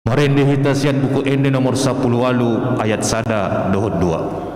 Marende hitasian buku ende nomor 10 ayat sada dohot 2.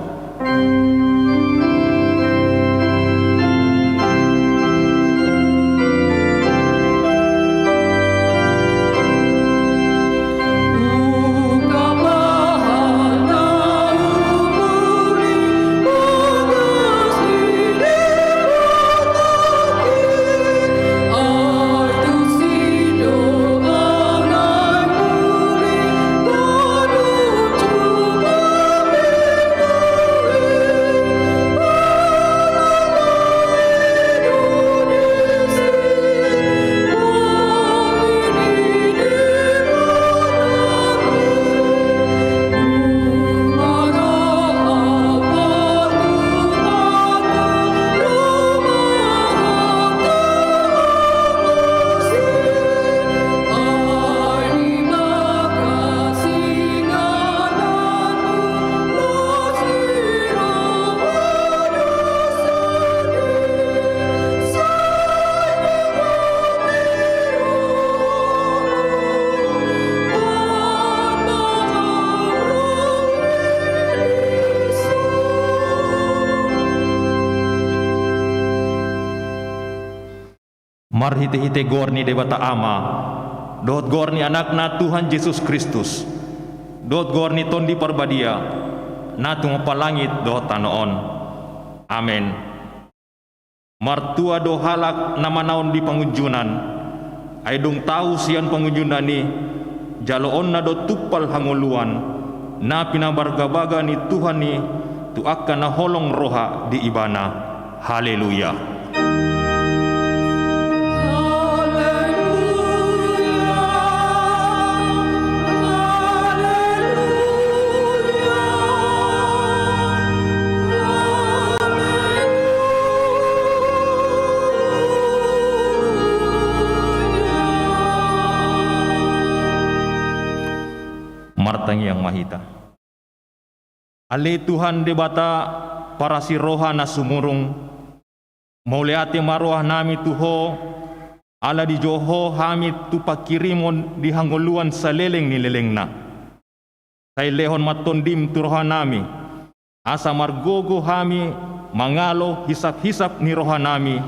Mar hite-hite gorni debata ama, dot gorni anakna Tuhan Yesus Kristus, dot gorni tondi parbadia, natung palangit dot tanoon. Amen. Martua do halak nama naon di pangunjunan, ay dong tahu sian pangunjunan ni, jaloon na do tupal hanguluan, na pinabargabaga ni Tuhan ni, tuakan na holong roha di ibana. Haleluya. Martangi yang mahita. Ale Tuhan debata para si roha na sumurung, mauleate maroah nami tuho, ala di joho hami tu pakirimon di hangoluan sa leleng ni leleng na. Say lehon matondim tu roha nami, asa margogo hami mangalo hisap-hisap ni roha nami,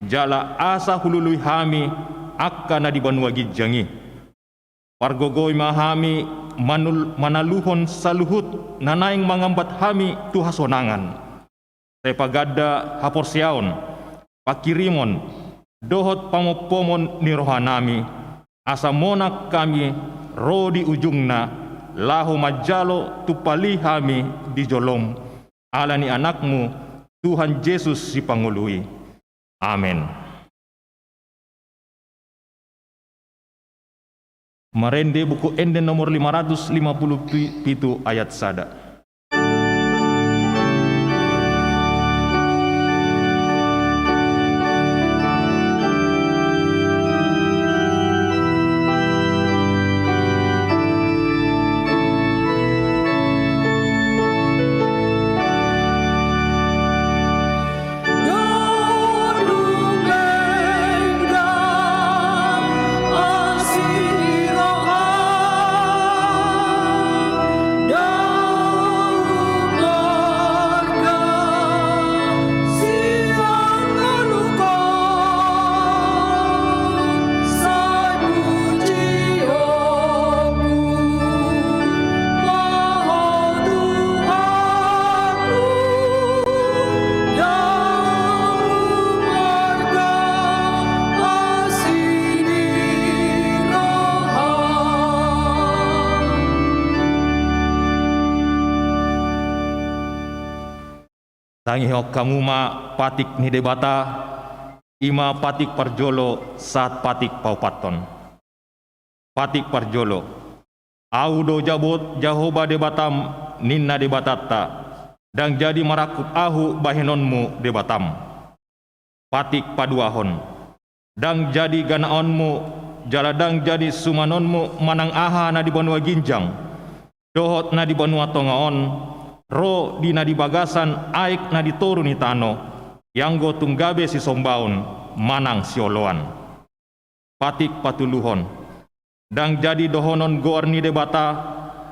jala asa hulului hami akka na di banua gidjangi. Pargogoy mahami manaluhon sa luhut nanaing mangambat hami tu hasonangan. Say pagadda haporsiaon, pakirimon, dohot pamopomon ni roha nami, asa monak kami ro di ujungna, lahu majalo tupali hami di jolom, ala ni anakmu Tuhan Yesus si Pangului. Amen. Marende buku ende nomor 557 ayat sada. Tangihok kamuma patik ni debata, ima patik parjolo saat patik paupaton. Patik parjolo, audo jabot jahoba debatam ninna debatata, dang jadi marakup ahu bahenonmu debatam. Patik paduahon, dang jadi ganaonmu, jaladang jadi sumanonmu manang aha na di banua ginjang, dohot na di banua tongaon, ro di na di bagasan aik na di toru ni tano, yang go tunggabe si sombaon manang sioloan. Patik patuluhon, dang jadi dohonon goarni debata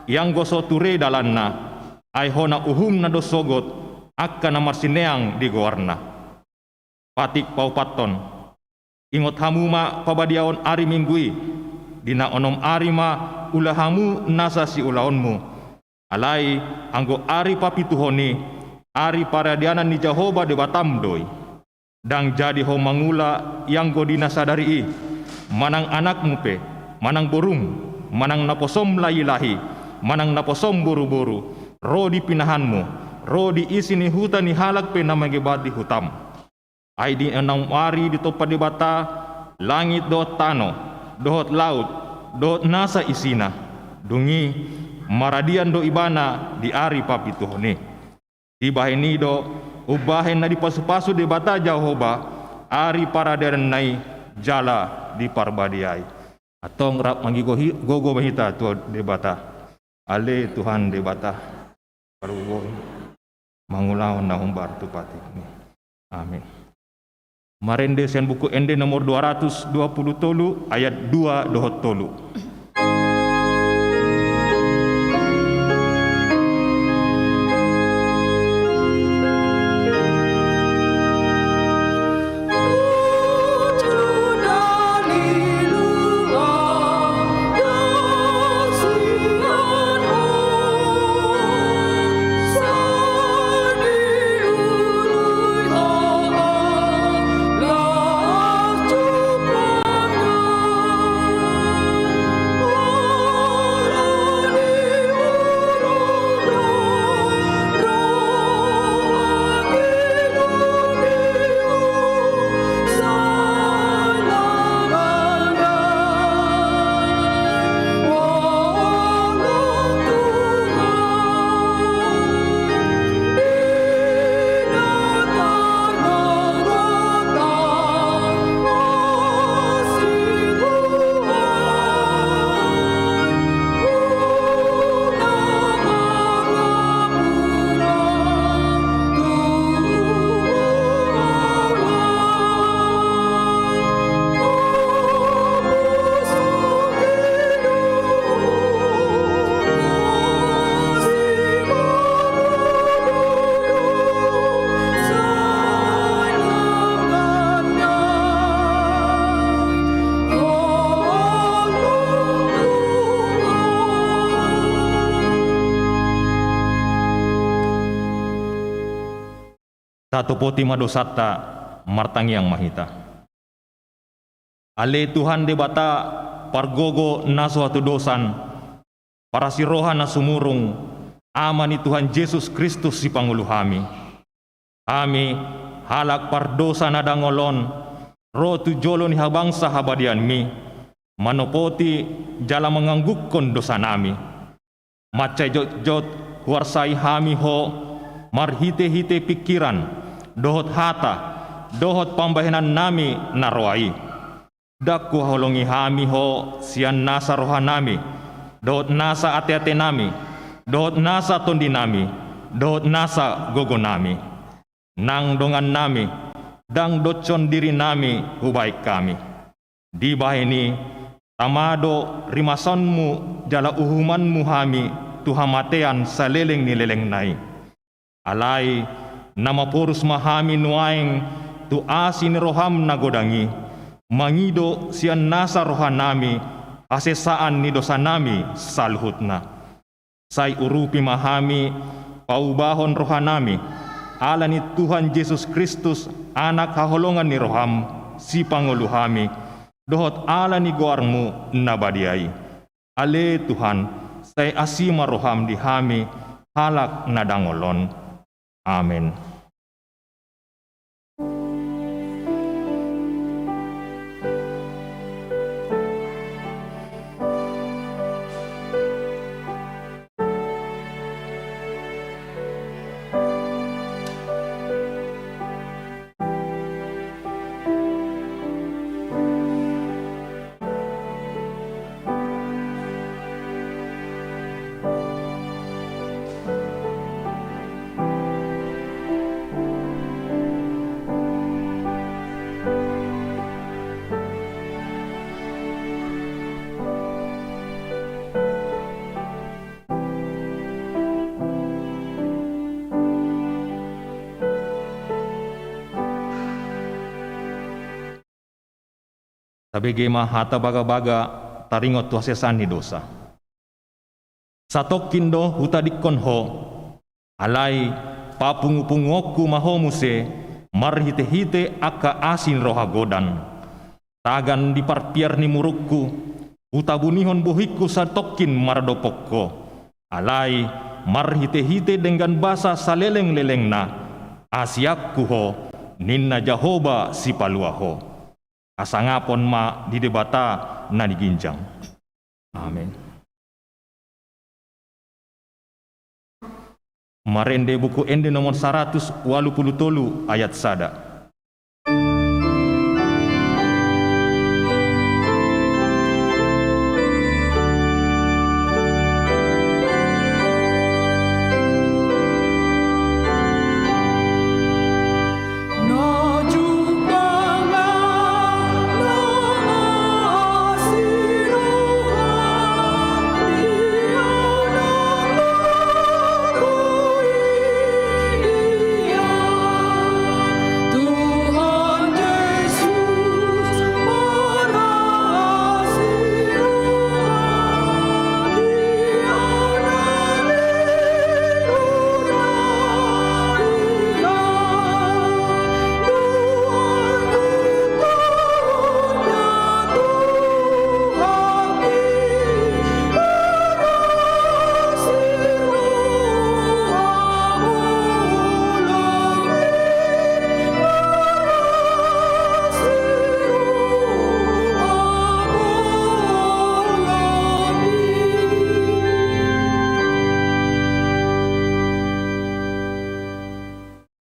yang goso ture dalanna ai hona uhum na dosogot akka na marsineang di goarna. Patik paupaton ingot hamuma pabadiaon ari minggui dina onom ari ma ulahamu nasa si ulaonmu alai anggo ari papituhoni ari paradianan ni Jehovah debatam doi dang jadi ho mangula yang godina sadari manang anakmu pe manang borung manang naposom lahi-lahi manang naposom buru-buru ro di pinahanmu ro di isi ni hutan ni halak pe namagebat di hutam ai di enam ari di topa di bata langit dohot tano dohot laut dohot nasa isina dungi maradian do ibana di ari papituhoni di baheni do ubahen na di pasu-pasu di bata Jehovah ari paradian nai jala di parbadiai atong rap manggigo gogo bahita tu debata ale Tuhan debata parugo mangulaon na humbar tu patik ni amin. Marende sen buku ende nomor 220 tolu ayat 2 dohot tolu. Tato poti madosata martangi yang mahita. Ale Tuhan debata pargogo na suatu dosan para siroha na sumurung amani Tuhan Yesus Kristus si Pangulu hami. Hami halak pardosa na dangolon ro tujolo ni habangsa habadian mi manopoti jala menganggukon dosa nami. Macai jot-jot huarsai hami ho marhite-hite pikiran dohot hata dohot pambahenan nami naroai dakku holongi hami ho sian nasa roha nami dohot nasa ate-ate nami dohot nasa tondi nami dohot nasa gogo nami nang dongan nami dang docon diri nami hubaik kami di bahini tamado rimasonmu jala uhumanmu hami tuhamatean saleleng ni leleng nai alai nama porus mahami nuaing tu asin roham nagodangi mangido sian nasa rohanami asesaan ni dosa nami salhutna sai urupi mahami paubahon rohanami ala ni Tuhan Yesus Kristus anak haholongan ni roham si panguluhami dohot ala ni goarmu nabadiai ale Tuhan sai asima roham di hami halak nadangolon amin. tabege hata baga-baga taringot tu hasesan ni dosa. Satokin do hutadikon ho, alai papungu-pungoku mahomuse, marhite-hite aka asin roha godan. Tagan diparpiar ni murukku, utabunihon buhiku satokin mardopokko. Alai marhite-hite dengan basa saleleng-leleng na, asiakku ho, ninna Jahoba si palua ho. Asangapon ma di debata na diginjang. Amin. Marende buku ende nomor 183 ayat sada.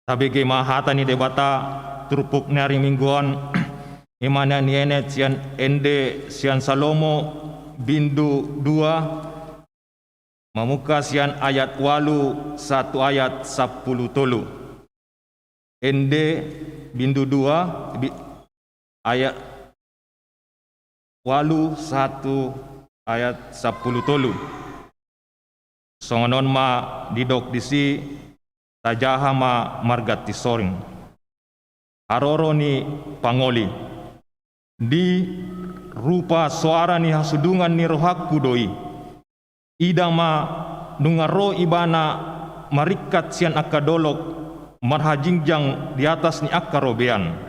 Tabege mahata ni debata turupuk nari mingguan imana ni enet sian ende sian Salomo bindu 2 mamuka sian ayat 8 satu ayat 10 tolu. Ende bindu 2 ayat 8 1 ayat 10 tolu. Songonon ma didok disi tajaha ma margat tisoring. Aroro ni pangoli. Di rupa suara ni hasudungan ni rohakku doi. Ida ma nungaro ibana marikat sian akadolok marhajingjang di atas ni akarobean.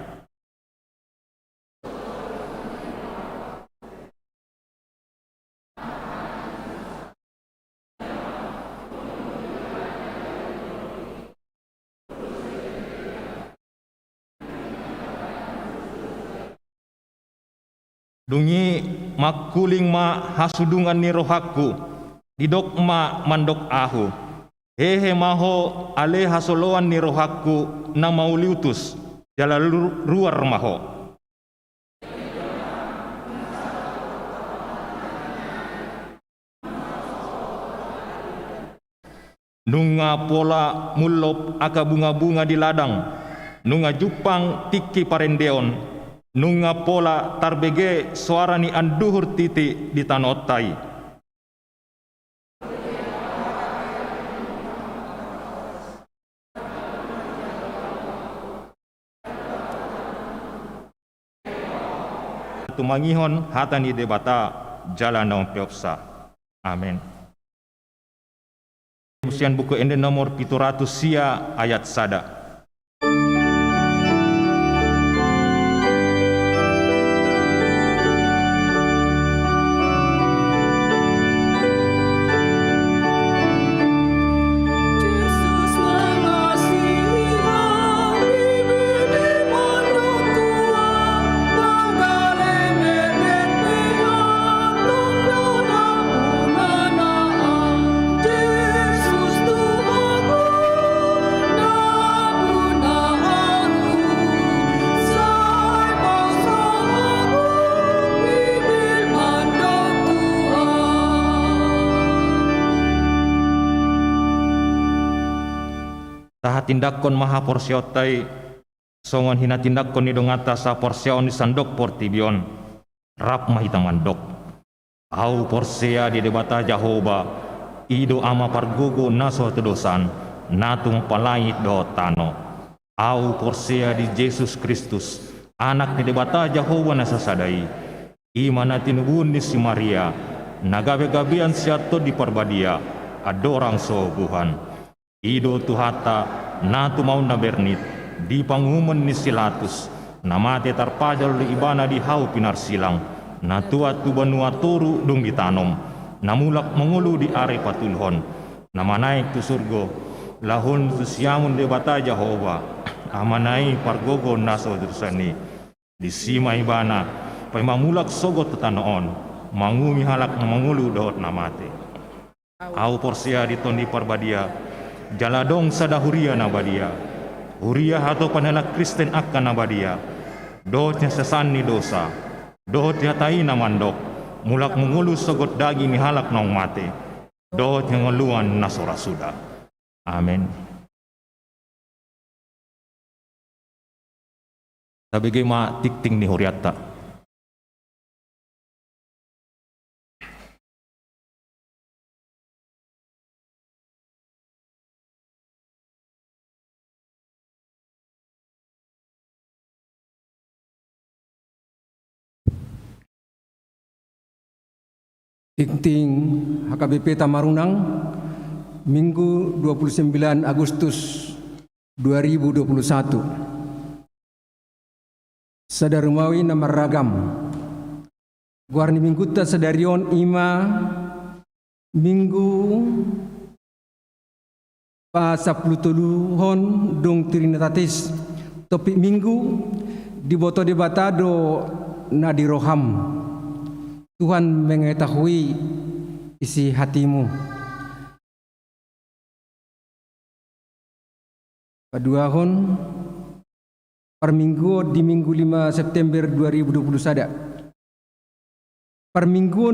Dungi makuling ma hasudungan ni rohaku, didok ma mandok ahu. Hehe maho ale hasoloan ni rohaku na mauliutus, jala luar maho. Nunga pola mulop aka bunga-bunga di ladang, nunga jupang tiki parendeon, nunga pola tarbege suara ni anduhur titi di tanotai. Tumangihon hatani debata jalan nong peopsa. Amin. Musian buku ende nomor 700 sia ayat sada. Taha tindakon maha porsiotai songon hina tindakon ni dongata sa porsion di sandok portibion rap mahita mandok au porsea di debata Jahoba ido ama pargogo naso tedosan natung palait do tano au porsea di Yesus Kristus anak di debata Jahoba nasasadai Imana tinubun ni si Maria, nagabe-gabian siato di parbadia, adorang sobuhan. Ido tuhata, na tumaw na bernit, di panguman ni silatus, namate tarpajal di ibana di hau pinarsilang, na tuat tubanua turu dung ditanom, namulak mengulu di are patulhon, namanaik tu surgo, lahun susyamun debata Jehova, amanai pargogo naso dursani, di sima ibana, pay mamulak sogot tetanoon, mangumi halak na mangulu doot namate. Au porsia diton di parbadia, jaladong sada huria na badia, huria hato panalak Kristen akan na badia, dootnya sesani dosa, dootnya tayi na mandok, mulak mengulu sogot daging ni halak nong mate, dootnya ngeluan na sorasuda. Amin. Sabigay ma tikting ni huriata. Tikting HKBP Tamarunang, Minggu 29 Agustus 2021. Sadarumawi nama ragam. Guarni mingguta sadarion ima minggu pa 10 dong trinitatis. Topik minggu diboto debatado na diroham. Tuhan mengetahui isi hatimu. Paduahon per minggu di minggu 5 September 2021. Per minggu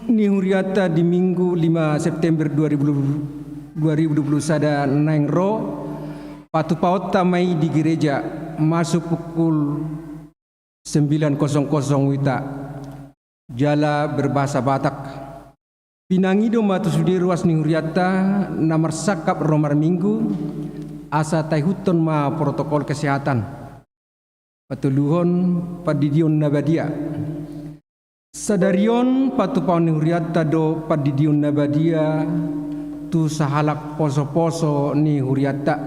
ni huriata di minggu 5 September 2021 naing ro patu paut tamai di gereja masuk pukul 9.00 wita. Jala berbahasa Batak. Pinangido matu sudi ruas ni huriata namar sakap romar minggu asa taihuton ma protokol kesehatan. Patuluhon padidion nabadia. Sadarion patupaon ni huriata do padidion nabadia tu sahalak poso-poso ni huriata.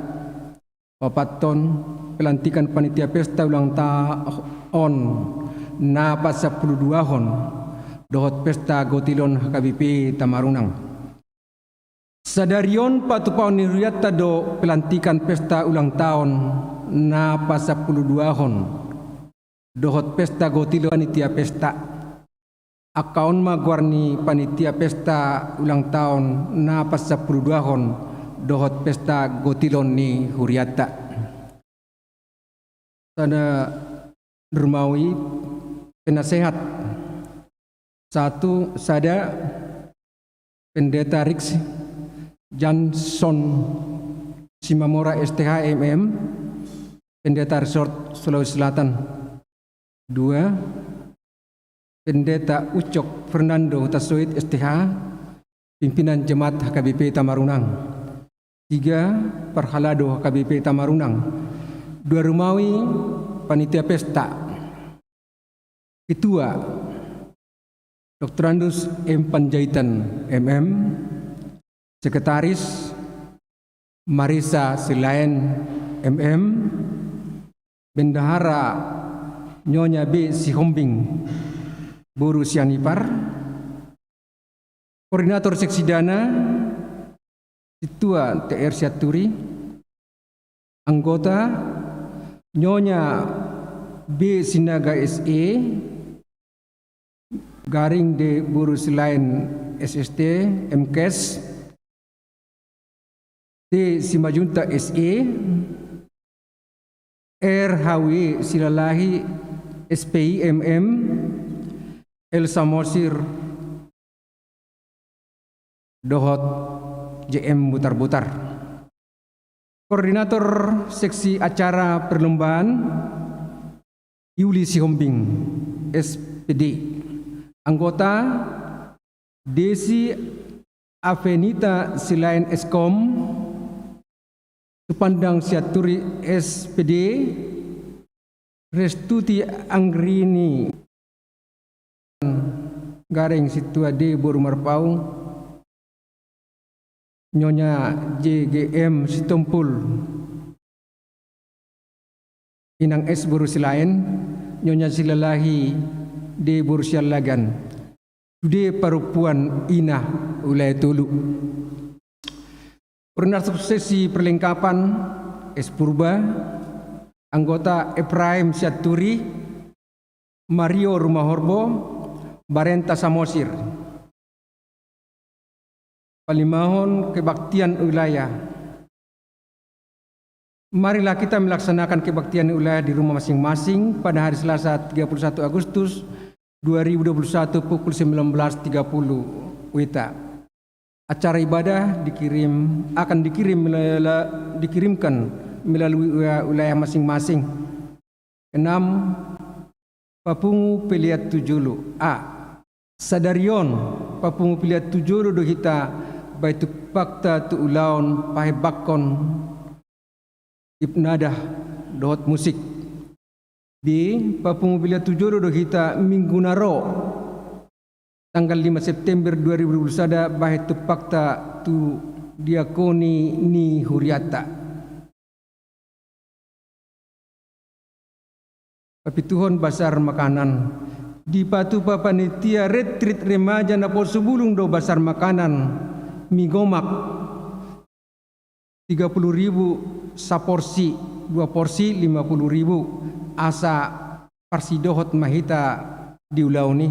Papaton pelantikan panitia pesta ulang tahun na pas 12 hon dohot pesta gotilon HKBP Tamarunang. Sadarion patupaon ni huriata do pelantikan pesta ulang tahun na pas 12 hon dohot pesta gotilon panitia pesta. Akaun magwarni panitia pesta ulang tahun na pas 12 hon dohot pesta gotilon ni huriata. Sada Dermawi penasehat. Satu, sada Pendeta Rix Johnson Simamora STH MM, Pendeta Resort Sulawesi Selatan. Dua, Pendeta Ucok Fernando Tasoid STH, Pimpinan Jemaat HKBP Tamarunang. Tiga, Parhalado HKBP Tamarunang. Dua Rumawi Panitia Pesta. Ketua Dr. Andus M. Panjaitan MM, Sekretaris Marisa Silain MM, Bendahara Nyonya B. Sihombing Buru Sianipar, Koordinator Seksi Dana Ketua TR Syaturi, Anggota Nyonya B. Sinaga SE Garing D. Buru Silain SST MKes, T. Simajunta SE, RHW Silalahi SPI MM, El Samosir Dohot JM Butar-Butar. Koordinator Seksi Acara Perlombaan Yuli Sihombing SPD. Anggota Desi Avenita Silain Eskom, Supandang Syaturi SPD, Restuti Anggrini garing Situa D Boru Marpau, Nyonya JGM Sitompul, Inang S Boru Silain, Nyonya Silalahi D Boru Sialagan, D Parupuan Ina Ulay Tulu. Pernah suksesi perlengkapan S Purba, anggota Ephraim Syaturi, Mario Rumahorbo, Barenta Samosir. Palimahon kebaktian wilayah. Marilah kita melaksanakan kebaktian wilayah di rumah masing-masing pada hari Selasa 31 Agustus 2021 pukul 19.30 WITA. Acara ibadah akan dikirimkan melalui wilayah masing-masing. 6. Papungu Peliat Tujulu A. Sadarion Papungu Peliat Tujulu dohita baitu fakta tu ulaun pahebakon ibnadah dohot musik. B. Papungu Peliat Tujulu dohita minggu naro tanggal 5 September 2021 baitu fakta tu diakoni ni huriata. Papituhon basar makanan di patu papanitia retreat remaja na po subulung do basar makanan migomak 30.000 saporsi 2 porsi 50.000 asa parsidohot mahita di ulau ni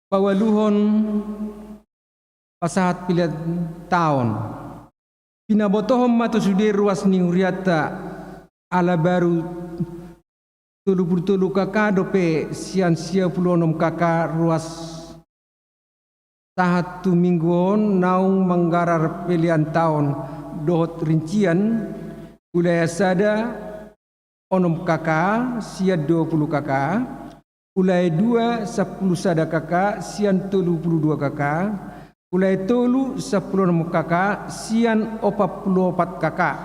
pawaluhon pasahat pilihan tahun pinabotohom matu sudir ruas ni huriata ala baru 30 kakak dope sian 96 kakak ruas satu mingguon naung manggarar pilihan tahun dohot rincian wilayah sada onom kakak sia 20 kakak ulai 2 10 sada kakak sian 32 kakak ulai tolu 10 kakak sian 44 kakak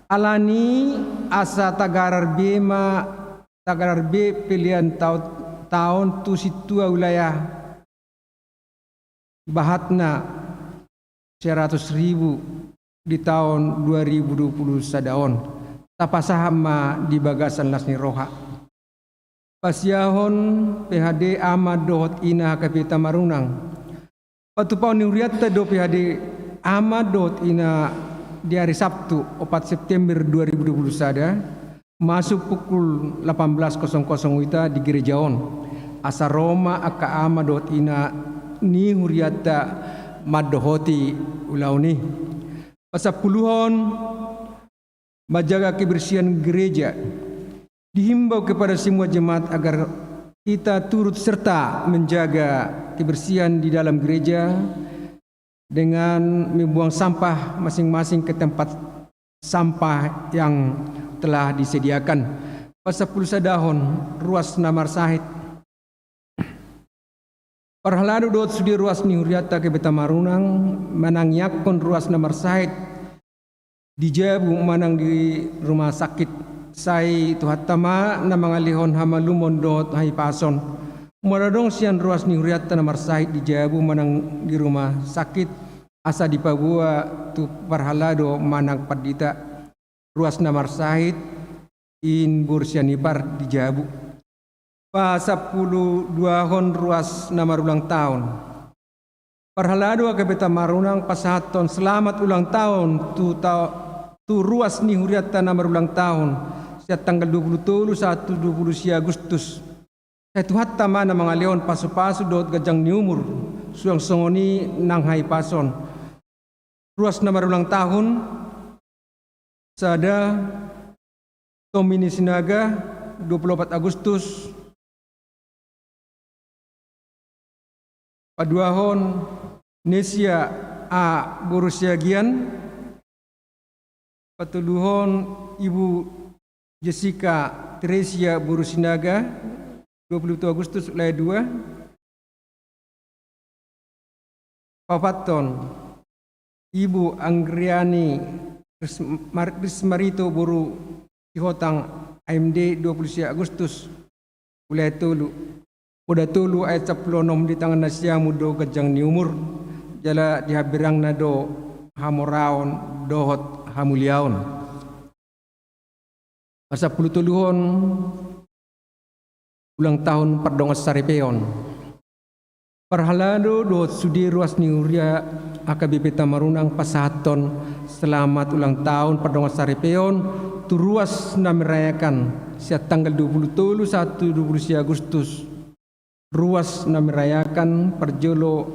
alani asa tagarar bema tagarar B pilihan tahun tu situa wilayah bahatna 100.000 di tahun 2020 sadaon tapasahama di bagasan lasni roha pasiahon PHD Ahmad dohot ina kapita marunang patupaw ni uriata do PHD Ahmad dohot ina di hari Sabtu 4 September 2020 sada masuk pukul 18.00 WITA di Gerejaon asa Roma aka ama dot ina ni huriata madohoti ulau ni pasapuluhon menjaga kebersihan gereja dihimbau kepada semua jemaat agar kita turut serta menjaga kebersihan di dalam gereja dengan membuang sampah masing-masing ke tempat sampah yang telah disediakan. Pasapul sadahon ruas namar sahit. Parhalado dot sudi ruas ni huriata ke Betamarunang manangyakon ruas namar sahit di Jabu manang di rumah sakit sai tuhatama na mangalihon hamalumon dot hai pason. Maradong sian ruas ni huriata namar sahit di Jabu manang di rumah sakit asa di Papua tu parhalado manang padita ruas namar sahit in Bursianipar di Jabu. Pasapulu 2 hon ruas namar ulang tahun. Parhalado ke Betamarunang pasahaton selamat ulang tahun tu ruas ni huriata namar ulang tahun. Sia tanggal 20 si Agustus. Saya tuhat tama na mga leon pasu-pasu dot gajang ni umur. Suang songoni nang hai pason. Ruas namar ulang tahun sada Tomini Sinaga 24 Agustus Paduahon Nesia A Borusiagian Patuluhon Ibu Jessica Teresia Borusinaga 27 Agustus ulai 2 Papaton Ibu Anggriani Rismarito Boru Cihotang AMD 20 Agustus ulai 3 Udah tulu ayat 10 di tangan nasya mudo kejang ni umur jala dihabirang nado hamoraon dohot hamuliaon. Masa puluh tuluhon ulang tahun pardongas saripeon. Parhalado dohot sudi ruas ni uria AKBP Tamarunang pasahaton selamat ulang tahun pardongas saripeon tu ruas na merayakan siat tanggal 23 Agustus. Ruas na merayakan perjolo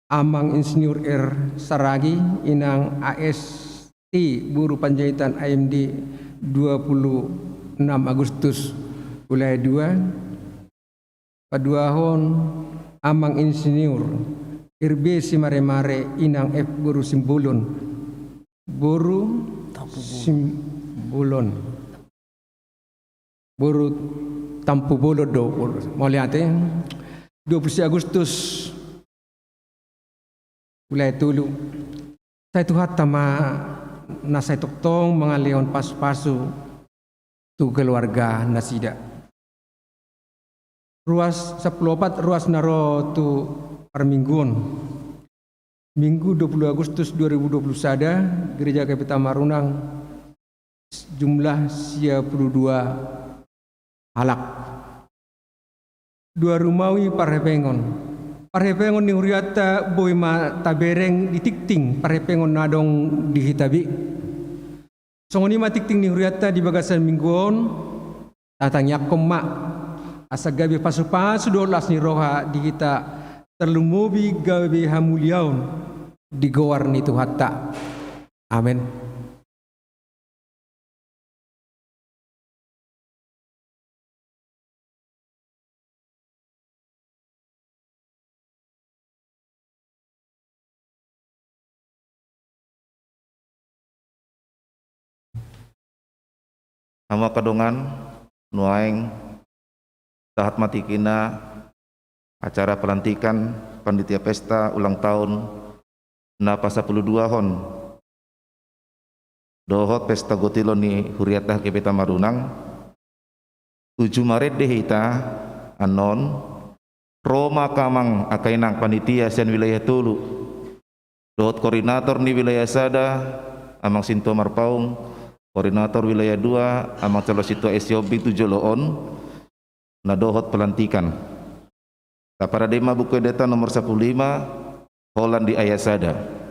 Amang Insinyur Saragi inang AST Buru Panjaitan AMD 26 Agustus wilayah 2 paduahon Amang Insinyur RB Simare-mare inang F Buru Simbulon Buru Simbulon Buru Tampu Bolo do moliate 20 Agustus wilayah Tulu. Saya tuhat tama na saya toktong mga leon pasu-pasu tu keluarga nasida. Ruas 14 ruas naro tu permingguan. Minggu 20 Agustus 2020 sada Gereja KBP Tamarunang jumlah 52 halak. Dua rumawi parhepengon ni huriata boy ma tabereng ditikting parhepengon nadong dihitabi. Songoni ma tikting ni huriata di bagasan mingguon tatang yakom ma asagabi pasu-pasu dolas ni roha di kita terlumubi gawe hamuliaun di gowar ni Tuhatta. Amin. Hama kadongan nuaing tahat matikina acara pelantikan panitia pesta ulang tahun na pasa-12 hon dohot pesta gotilon ni huriatah KBP Tamarunang 7 Maret dehita anon Roma kamang akainang panitia sian wilayah Tulu dohot koordinator ni wilayah Sada amang Sinto Marpaung koordinator wilayah 2 amang calo situa SYOB 7 loon na dohot pelantikan. Taparadema buku data nomor 15 Holland di Ayasada.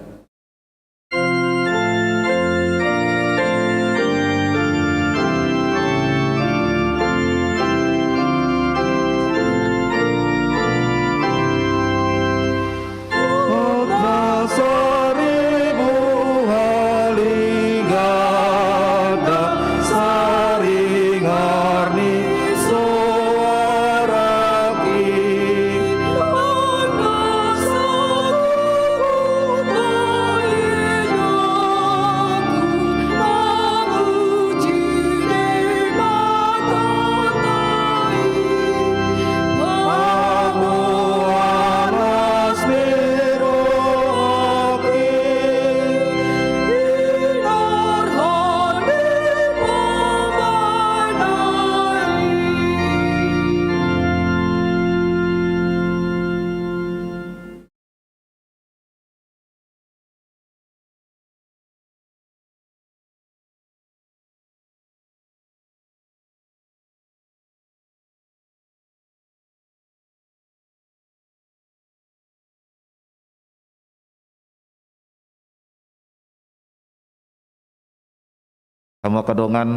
Kamu kadongan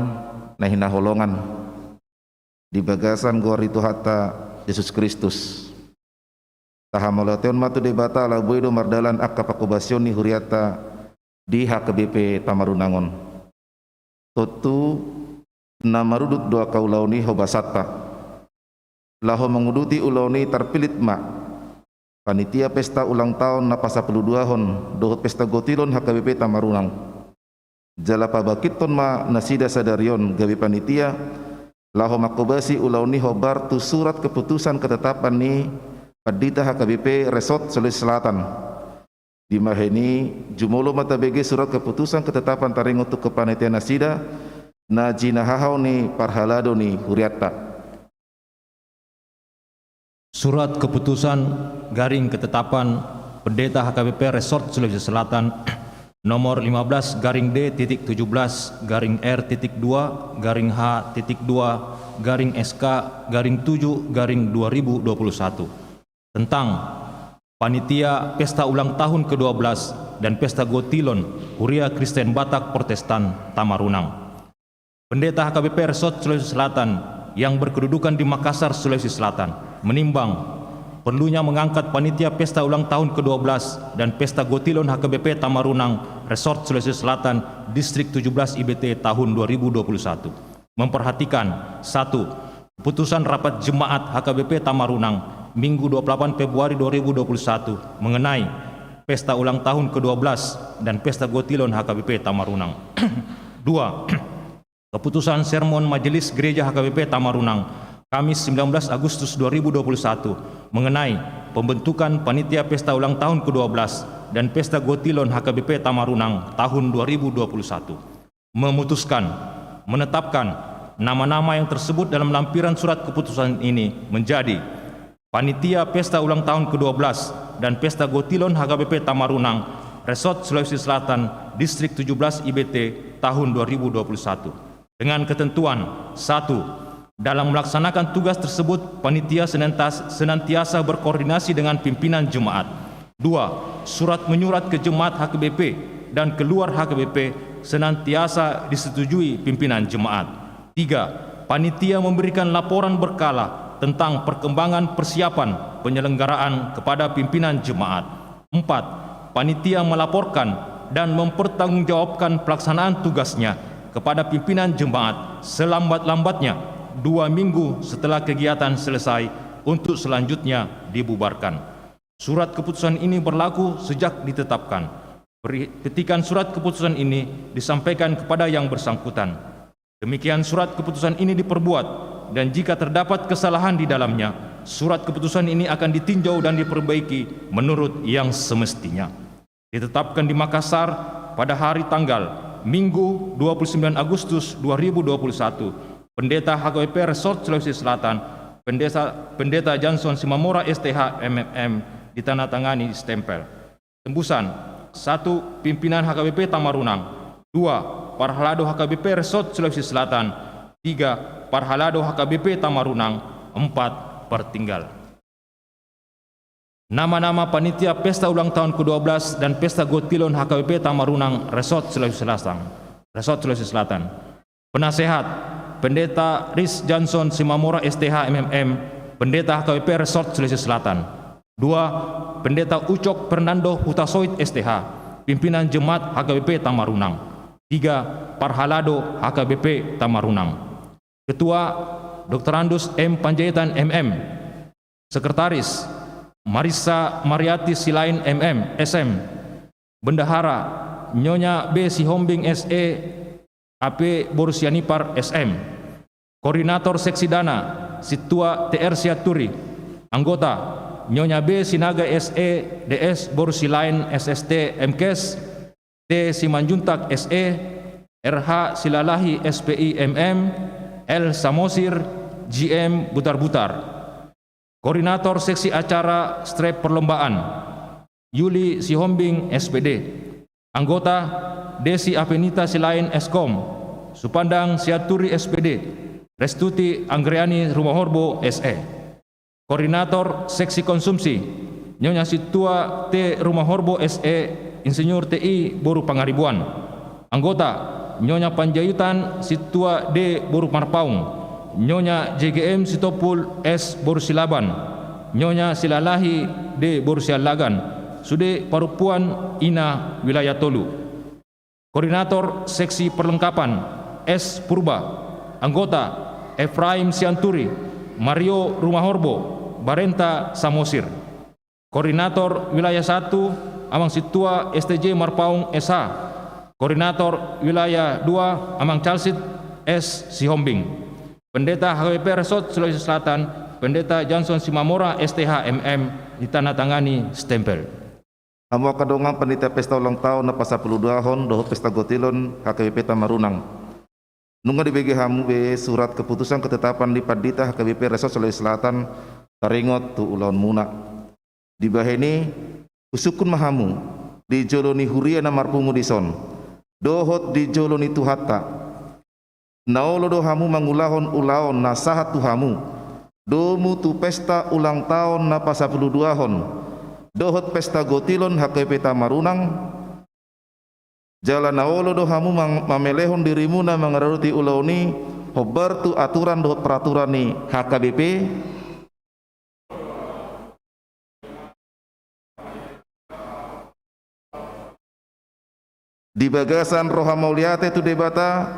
nahina holongan di bagasan gori Tuhatta Yesus Kristus. Tahamolateon matu debata la buido mardalan akka pakubasyon ni huriata di HKBP Tamarunangon. Totu na marudut doa kaulauni hobasatta. Laho menguduti ulauni terpilit ma. Panitia pesta ulang tahun na pasa-12 hon dohot pesta gotilon HKBP Tamarunang. Jala pabakiton ma nasida sadarion gawi panitia laho makobasi ulauni hobar tu surat keputusan ketetapan ni Padita HKBP Resort Sulawesi Selatan di maheni jumolo mata BG surat keputusan ketetapan taring untuk kepanitiaan nasida na jinahahau ni parhalado ni huriata Surat keputusan garing ketetapan Pendeta HKBP Resort Sulawesi Selatan nomor 15 garing D.17 garing R.2 garing H.2 garing SK garing 7 garing 2021 tentang Panitia Pesta Ulang Tahun ke-12 dan Pesta Gotilon Huria Kristen Batak Protestan Tamarunang. Pendeta HKBP Resort Sulawesi Selatan yang berkedudukan di Makassar, Sulawesi Selatan menimbang perlunya mengangkat Panitia Pesta Ulang Tahun ke-12 dan Pesta Gotilon HKBP Tamarunang Resort Sulawesi Selatan Distrik 17 IBT tahun 2021. Memperhatikan 1. Keputusan Rapat Jemaat HKBP Tamarunang Minggu 28 Februari 2021 mengenai Pesta Ulang Tahun ke-12 dan Pesta Gotilon HKBP Tamarunang. 2. Keputusan Sermon Majelis Gereja HKBP Tamarunang Kamis 19 Agustus 2021 mengenai pembentukan Panitia Pesta Ulang Tahun ke-12 dan Pesta Gotilon HKBP Tamarunang tahun 2021. Memutuskan, menetapkan nama-nama yang tersebut dalam lampiran surat keputusan ini menjadi Panitia Pesta Ulang Tahun ke-12 dan Pesta Gotilon HKBP Tamarunang Resort Sulawesi Selatan Distrik 17 IBT tahun 2021 dengan ketentuan 1. Dalam melaksanakan tugas tersebut, panitia senantiasa berkoordinasi dengan pimpinan jemaat. 2. Surat menyurat ke jemaat HKBP dan keluar HKBP senantiasa disetujui pimpinan jemaat. 3. Panitia memberikan laporan berkala tentang perkembangan persiapan penyelenggaraan kepada pimpinan jemaat. 4. Panitia melaporkan dan mempertanggungjawabkan pelaksanaan tugasnya kepada pimpinan jemaat selambat-lambatnya 2 minggu setelah kegiatan selesai untuk selanjutnya dibubarkan. Surat keputusan ini berlaku sejak ditetapkan. Petikan surat keputusan ini disampaikan kepada yang bersangkutan. Demikian surat keputusan ini diperbuat dan jika terdapat kesalahan di dalamnya, surat keputusan ini akan ditinjau dan diperbaiki menurut yang semestinya. Ditetapkan di Makassar pada hari tanggal Minggu 29 Agustus 2021. Pendeta HKBP Resort Sulawesi Selatan, Pendeta Johnson Simamora STH MMM ditandatangani stempel. Tembusan 1. Pimpinan HKBP Tamarunang. 2. Parhalado HKBP Resort Sulawesi Selatan. 3. Parhalado HKBP Tamarunang. 4. Pertinggal. Nama-nama Panitia Pesta Ulang Tahun ke-12 dan Pesta Gotilon HKBP Tamarunang Resort Sulawesi Selatan. Penasehat Pendeta Riz Johnson Simamora STH MMM, Pendeta HKBP Resort Sulawesi Selatan. 2. Pendeta Ucok Fernando Hutasoid STH, Pimpinan Jemaat HKBP Tamarunang. 3. Parhalado HKBP Tamarunang. Ketua Dr. Andus M. Panjaitan MM. Sekretaris Marissa Mariati Silain MM SM. Bendahara Nyonya B. Sihombing SE AP Borusianipar SM. Koordinator Seksi Dana Situa TR Siaturi. Anggota Nyonya B. Sinaga SE DS Borusilain SST MKes T. Simanjuntak SE RH Silalahi SPI MM L. Samosir GM Butar-Butar. Koordinator Seksi Acara Strep Perlombaan Yuli Sihombing SPD. Anggota Desi Avenita Silain Eskom, Supandang Siaturi SPD, Restuti Anggriani Rumah Horbo SE. Koordinator Seksi Konsumsi Nyonya Situa T Rumah Horbo SE, Insinyur TI Boru Pangaribuan. Anggota Nyonya Panjayutan Situa D Boru Marpaung, Nyonya JGM Sitopul S Boru Silaban, Nyonya Silalahi D Boru Sialagan, Sude Parupuan Ina Wilayah Tolu. Koordinator Seksi Perlengkapan S. Purba. Anggota Efraim Sianturi, Mario Rumah Horbo, Barenta Samosir. Koordinator Wilayah 1 Amang Situa STJ Marpaung SH. Koordinator Wilayah 2 Amang Calsit S. Sihombing. Pendeta HKBP Resort Sulawesi Selatan Pendeta Johnson Simamora STH MM ditandatangani stempel. Hamba kadongang panitia pesta ulang tahun na pasapuluh hon doho pesta gotilon HKBP Tamarunang. Nunga dibagi hamu be surat keputusan ketetapan di Padita HKBP Resort Sulawesi Selatan taringot tu ulaun muna di baheni usukun mahamu di joloni huria na marpumu dison dohot di joloni tuhata naolo do hamu mangulahon ulaon nasahat tuhamu domu tu pesta ulang tahun na pasapuluduahon dohot pesta gotilon HKBP Tamarunang jala naolo do hamu mamelehon dirimu na mangararuti ulaoni hobar tu aturan dohot peraturan ni HKBP di bagasan roha mauliate tu debata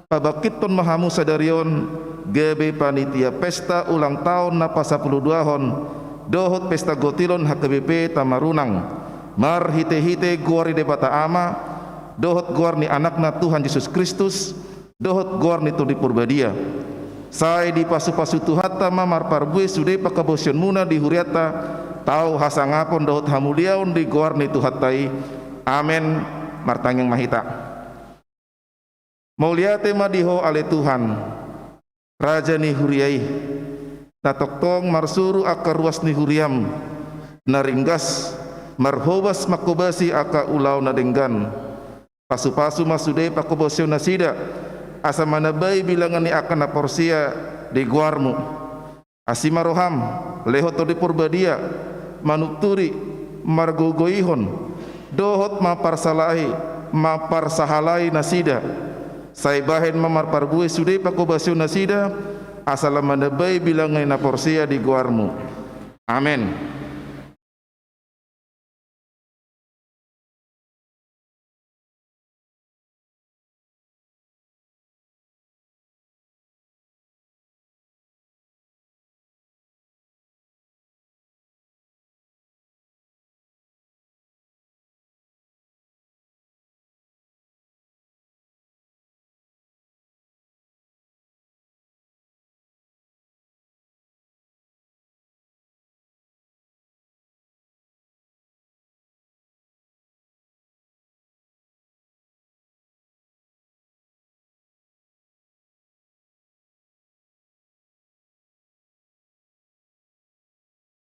pabakiton mahamu sadarion gebe panitia pesta ulang tahun na pasapuluduahon dohot pesta gotilon HKBP Tamarunang mar hite-hite guari debata ama dohot guar ni anakna Tuhan Yesus Kristus dohot guar ni Todi Purbadia sai di pasu-pasu tuhata mamar parbue sude pakabosion muna di huriata tau hasangapon dohot hamuliaon di guar ni tuhatai amen martangeng mahita mauliate madiho ale Tuhan raja ni huriai natoktong marsuru aka ruas ni huriam naringgas marhobas makobasi aka ulau nadenggan pasu-pasu masude pakobosyo nasida asa manabai bilangan ni akan naporsia di guarmu asima roham lehoto di purbadia manukturi margogoihon dohot maparsalahi maparsahalai nasida sai bahen mamar parbue sude pakobasyo nasida asal manabai bilangan na porsia di guarmu amen.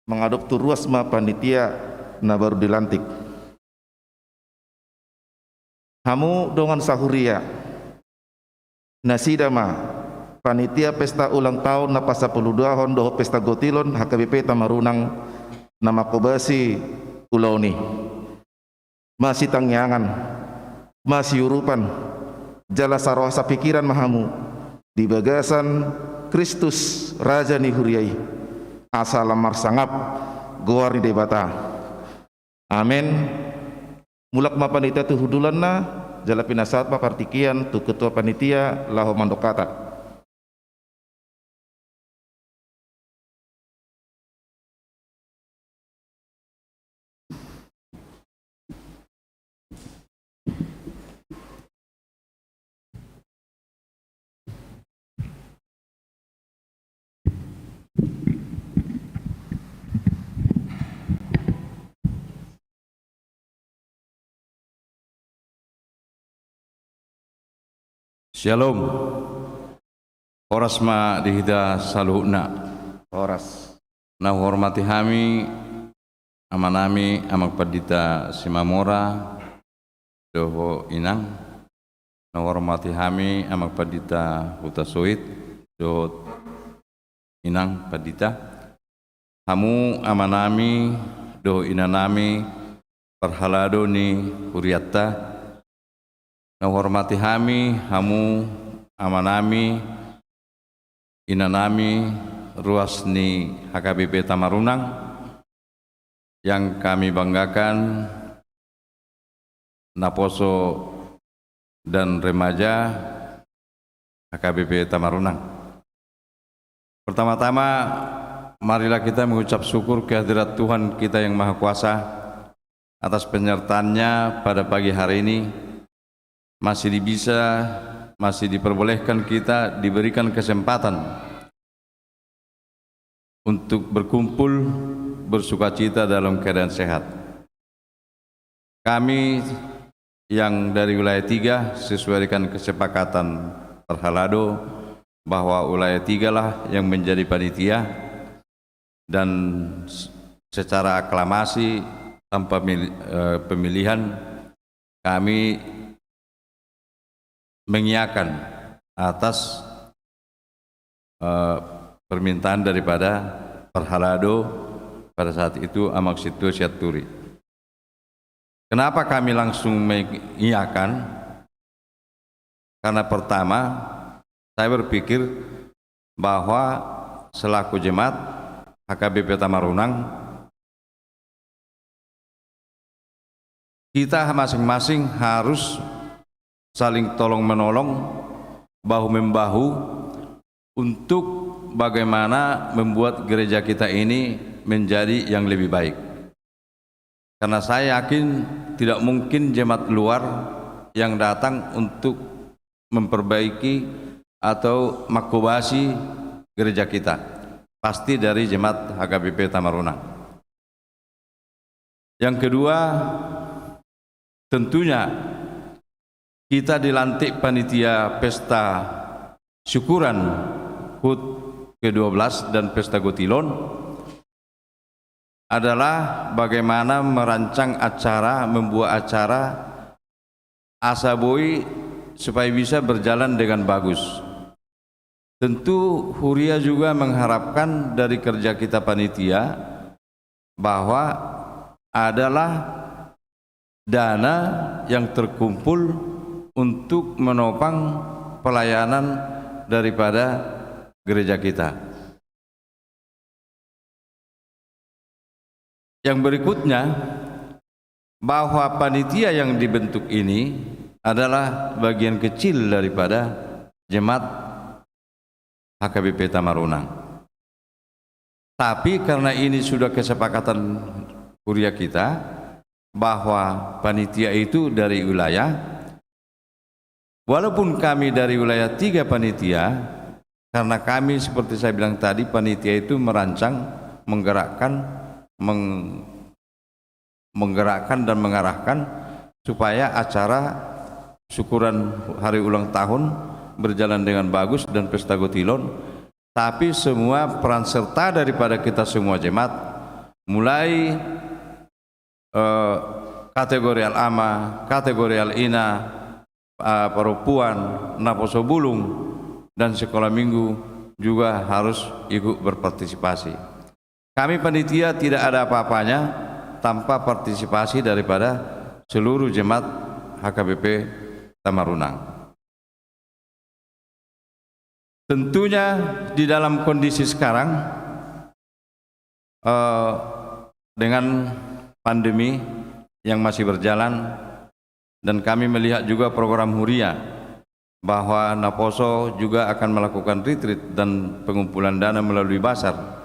Mengadoptu ruas ma panitia na baru dilantik hamu dongan sahuria nasidama panitia pesta ulang tahun na pasapuluduahon doho pesta gotilon HKBP Tamarunang nama kobasi ulauni masih tangyangan masih urupan jala sarohasa pikiran mahamu di bagasan Kristus Raja ni huriai asal lamar sangap goar di debata amin mulak ma panitia tu hudulanna jala pinasat ma partikian tu ketua panitia laho mandokata Shalom. Horas ma dihida saluhna. horas Na hormati kami amanami amag padita Simamora doho inang. Na hormati kami amag padita Hutasoit doho inang padita. Hamu amanami doho inanami parhalado ni huriatta. Na hormati kami, hamu amanami, inanami, ruas ni HKBP Tamarunang yang kami banggakan Naposo dan remaja HKBP Tamarunang. Pertama-tama, marilah kita mengucap syukur kehadirat Tuhan kita yang Maha Kuasa atas penyertaannya pada pagi hari ini. Masih diperbolehkan kita diberikan kesempatan untuk berkumpul bersukacita dalam keadaan sehat. Kami yang dari wilayah 3 sesuai dengan kesepakatan Perhalado bahwa wilayah 3 lah yang menjadi panitia. dan secara aklamasi tanpa pemilihan kami mengiyakan atas permintaan daripada Parhalado pada saat itu Amaksito Syaturi. Kenapa kami langsung mengiyakan? Karena pertama, saya berpikir bahwa selaku jemaat HKBP Tamarunang, kita masing-masing harus saling tolong-menolong, bahu-membahu untuk bagaimana membuat gereja kita ini menjadi yang lebih baik. Karena saya yakin tidak mungkin jemaat luar yang datang untuk memperbaiki atau makubasi gereja kita. Pasti dari jemaat HKBP Tamarunang. Yang kedua, tentunya kita dilantik panitia pesta syukuran HUT ke-12 dan pesta Gotilon adalah bagaimana merancang acara, membuat acara Asaboi supaya bisa berjalan dengan bagus. Tentu Huria juga mengharapkan dari kerja kita panitia bahwa adalah dana yang terkumpul untuk menopang pelayanan daripada gereja kita. Yang berikutnya, bahwa panitia yang dibentuk ini adalah bagian kecil daripada jemaat HKBP Tamarunang. Tapi karena ini sudah kesepakatan Huria kita bahwa panitia itu dari wilayah, walaupun kami dari wilayah 3 panitia, karena kami seperti saya bilang tadi, panitia itu merancang, menggerakkan dan mengarahkan supaya acara syukuran hari ulang tahun berjalan dengan bagus dan pesta Gotilon. Tapi semua peran serta daripada kita semua jemaat, mulai kategori Al-Ama, kategori Al-Ina, Perempuan, Naposo Bulung, dan sekolah minggu juga harus ikut berpartisipasi. Kami panitia tidak ada apa-apanya tanpa partisipasi daripada seluruh jemaat HKBP Tamarunang. Tentunya di dalam kondisi sekarang dengan pandemi yang masih berjalan, dan kami melihat juga program Huria bahwa Naposo juga akan melakukan retreat dan pengumpulan dana melalui basar.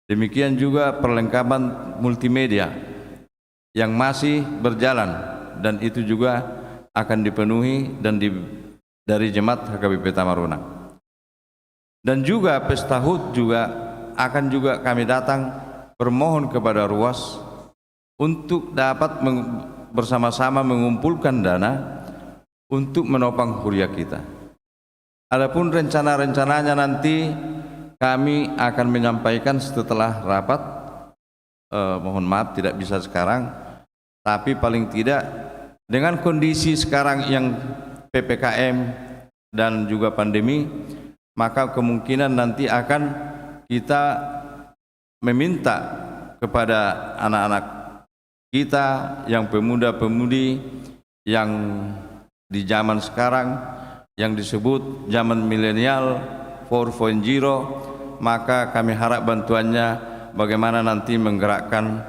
Demikian juga perlengkapan multimedia yang masih berjalan, dan itu juga akan dipenuhi dan dari jemaat HKBP Tamarunang. Dan juga pesta HUT juga akan juga kami datang bermohon kepada ruas untuk dapat bersama-sama mengumpulkan dana untuk menopang Huria kita. Adapun rencana-rencananya nanti kami akan menyampaikan setelah rapat. Mohon maaf tidak bisa sekarang, tapi paling tidak dengan kondisi sekarang yang PPKM dan juga pandemi, maka kemungkinan nanti akan kita meminta kepada anak-anak kita yang pemuda-pemudi yang di zaman sekarang yang disebut zaman milenial 4.0, maka kami harap bantuannya bagaimana nanti menggerakkan,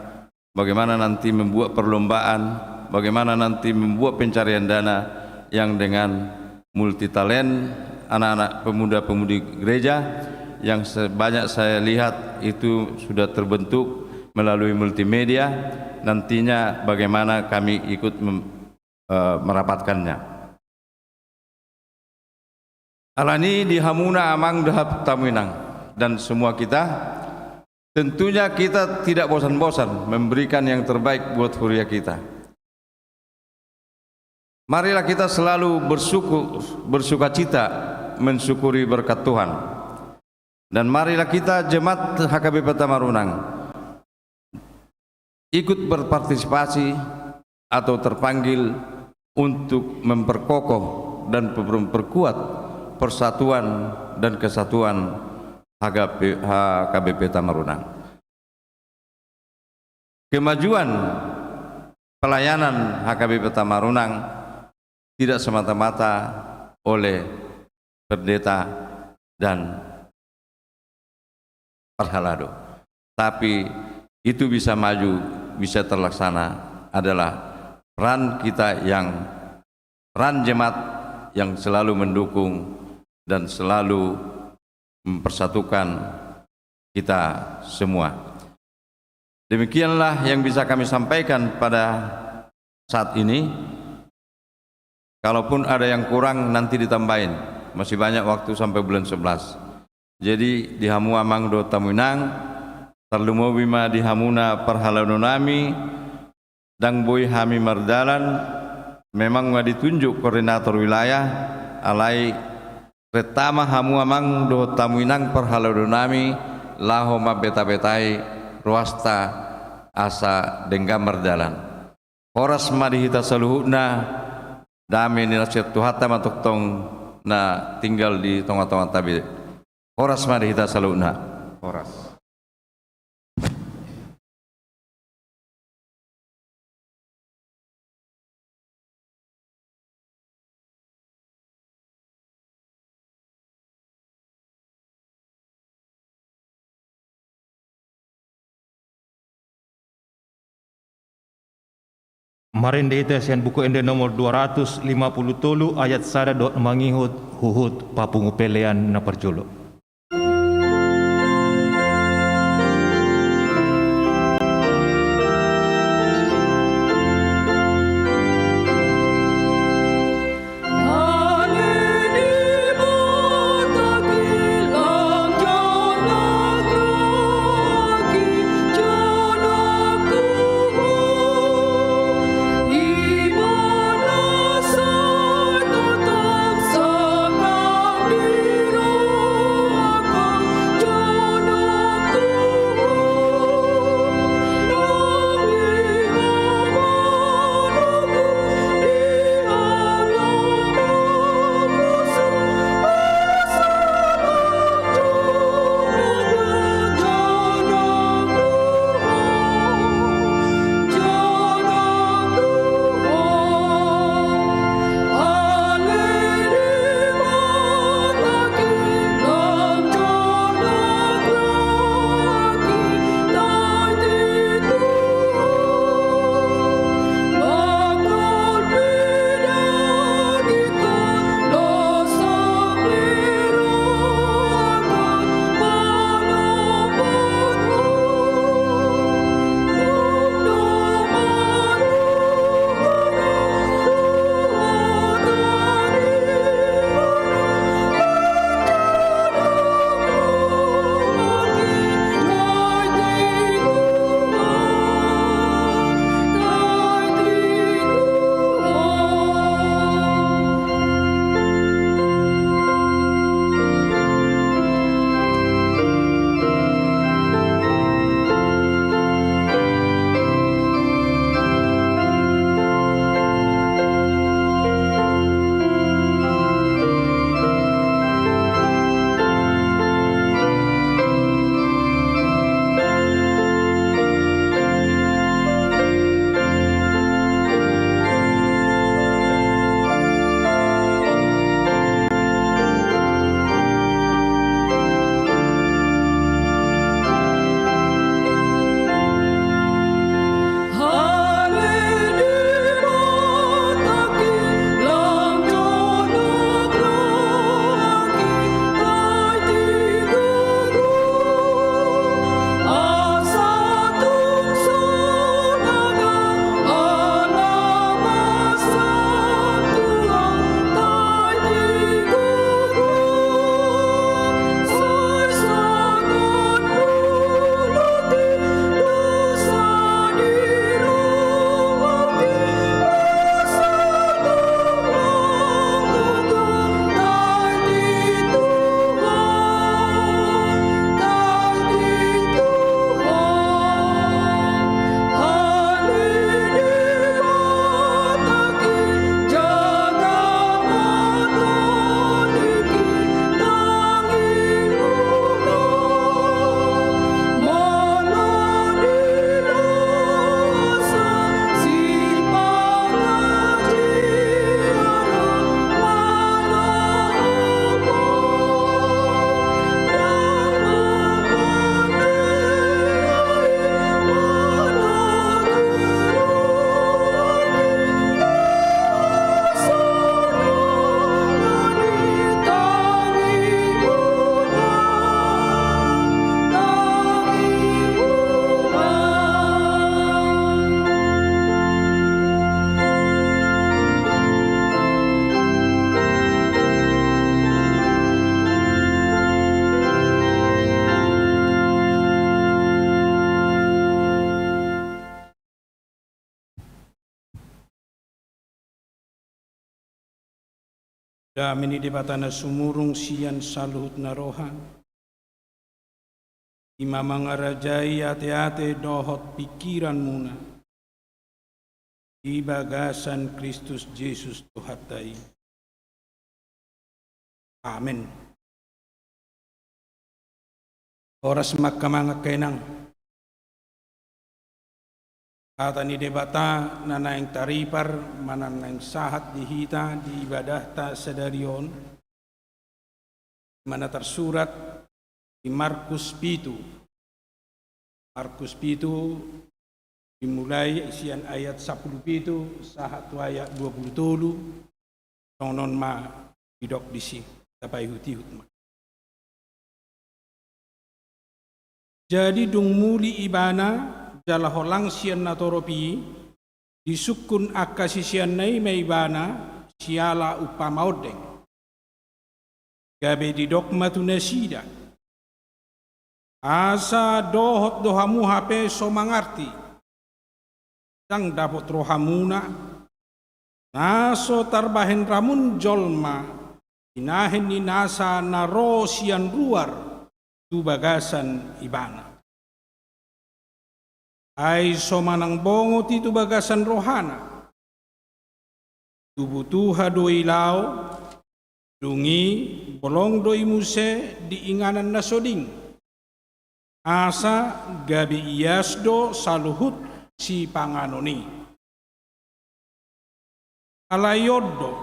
bagaimana nanti membuat perlombaan, bagaimana nanti membuat pencarian dana yang dengan multitalent anak-anak pemuda-pemudi gereja yang sebanyak saya lihat itu sudah terbentuk melalui multimedia. Nantinya bagaimana kami ikut merapatkannya. Alani di Hamuna Amang Dahap Tamuinang, dan semua kita tentunya kita tidak bosan-bosan memberikan yang terbaik buat Huria kita. Marilah kita selalu bersuka cita mensyukuri berkat Tuhan. Dan marilah kita jemaat HKBP Tamarunang ikut berpartisipasi atau terpanggil untuk memperkokoh dan memperkuat persatuan dan kesatuan HKBP Tamarunang. Kemajuan pelayanan HKBP Tamarunang tidak semata-mata oleh pendeta dan Parhalado, tapi itu bisa maju, bisa terlaksana adalah peran kita peran jemaat yang selalu mendukung dan selalu mempersatukan kita semua. Demikianlah yang bisa kami sampaikan pada saat ini. Kalaupun ada yang kurang nanti ditambahin, masih banyak waktu sampai bulan 11. Jadi di Hamua Mangdo Tamunang, Tarlumo Bima di Hamuna Parhalanunami, Dang Boy Hami Mardalan, memang ditunjuk koordinator wilayah, alai pertama Hamua Mangdo Tamunang Parhalanunami, Laho Mabeta-betai, Ruasta Asa Dengga Mardalan. Horas madihita saluhuna, dami ni nasihat tuhata matuktong na tinggal di tengah-tengah tabi. Horas madihita saluhuna. Horas. Marinde itu sian buku ende nomor 250 tolu ayat sada dot mangihut huhut papungu pelean na perjolo. Di Damini debatana sumurung sian saluhut naroha. Ima mangarajai ate-ate dohot pikiran muna. Di bagasan Kristus Yesus Tuhatai. Amin. Oras magkamanga kenang. Kata ni debata nanaing taripar mananaing sahat dihita di ibadah ta sedarion mana tersurat di Markus 7. Markus 7 dimulai isian ayat 17 sahat ayat 27 tonon ma hidok disi tapai hutihut ma. Jadi dung muli ibana jala holang sian natoropi disukun akasi sian nai meibana siala upamaudeng gabe di dogma tunasida asa dohot dohamu hape so mangarti sang dapot rohamuna naso tarbahen ramun jolma inahen ni nasa naro sian luar tu bagasan ibana ay somanang bongo ti tu bagasan rohana. Tubutuha do ilaw, dungi, bolong do imuse di inganan na soding. Asa gabi iyas do saluhut si panganoni. Alayodo,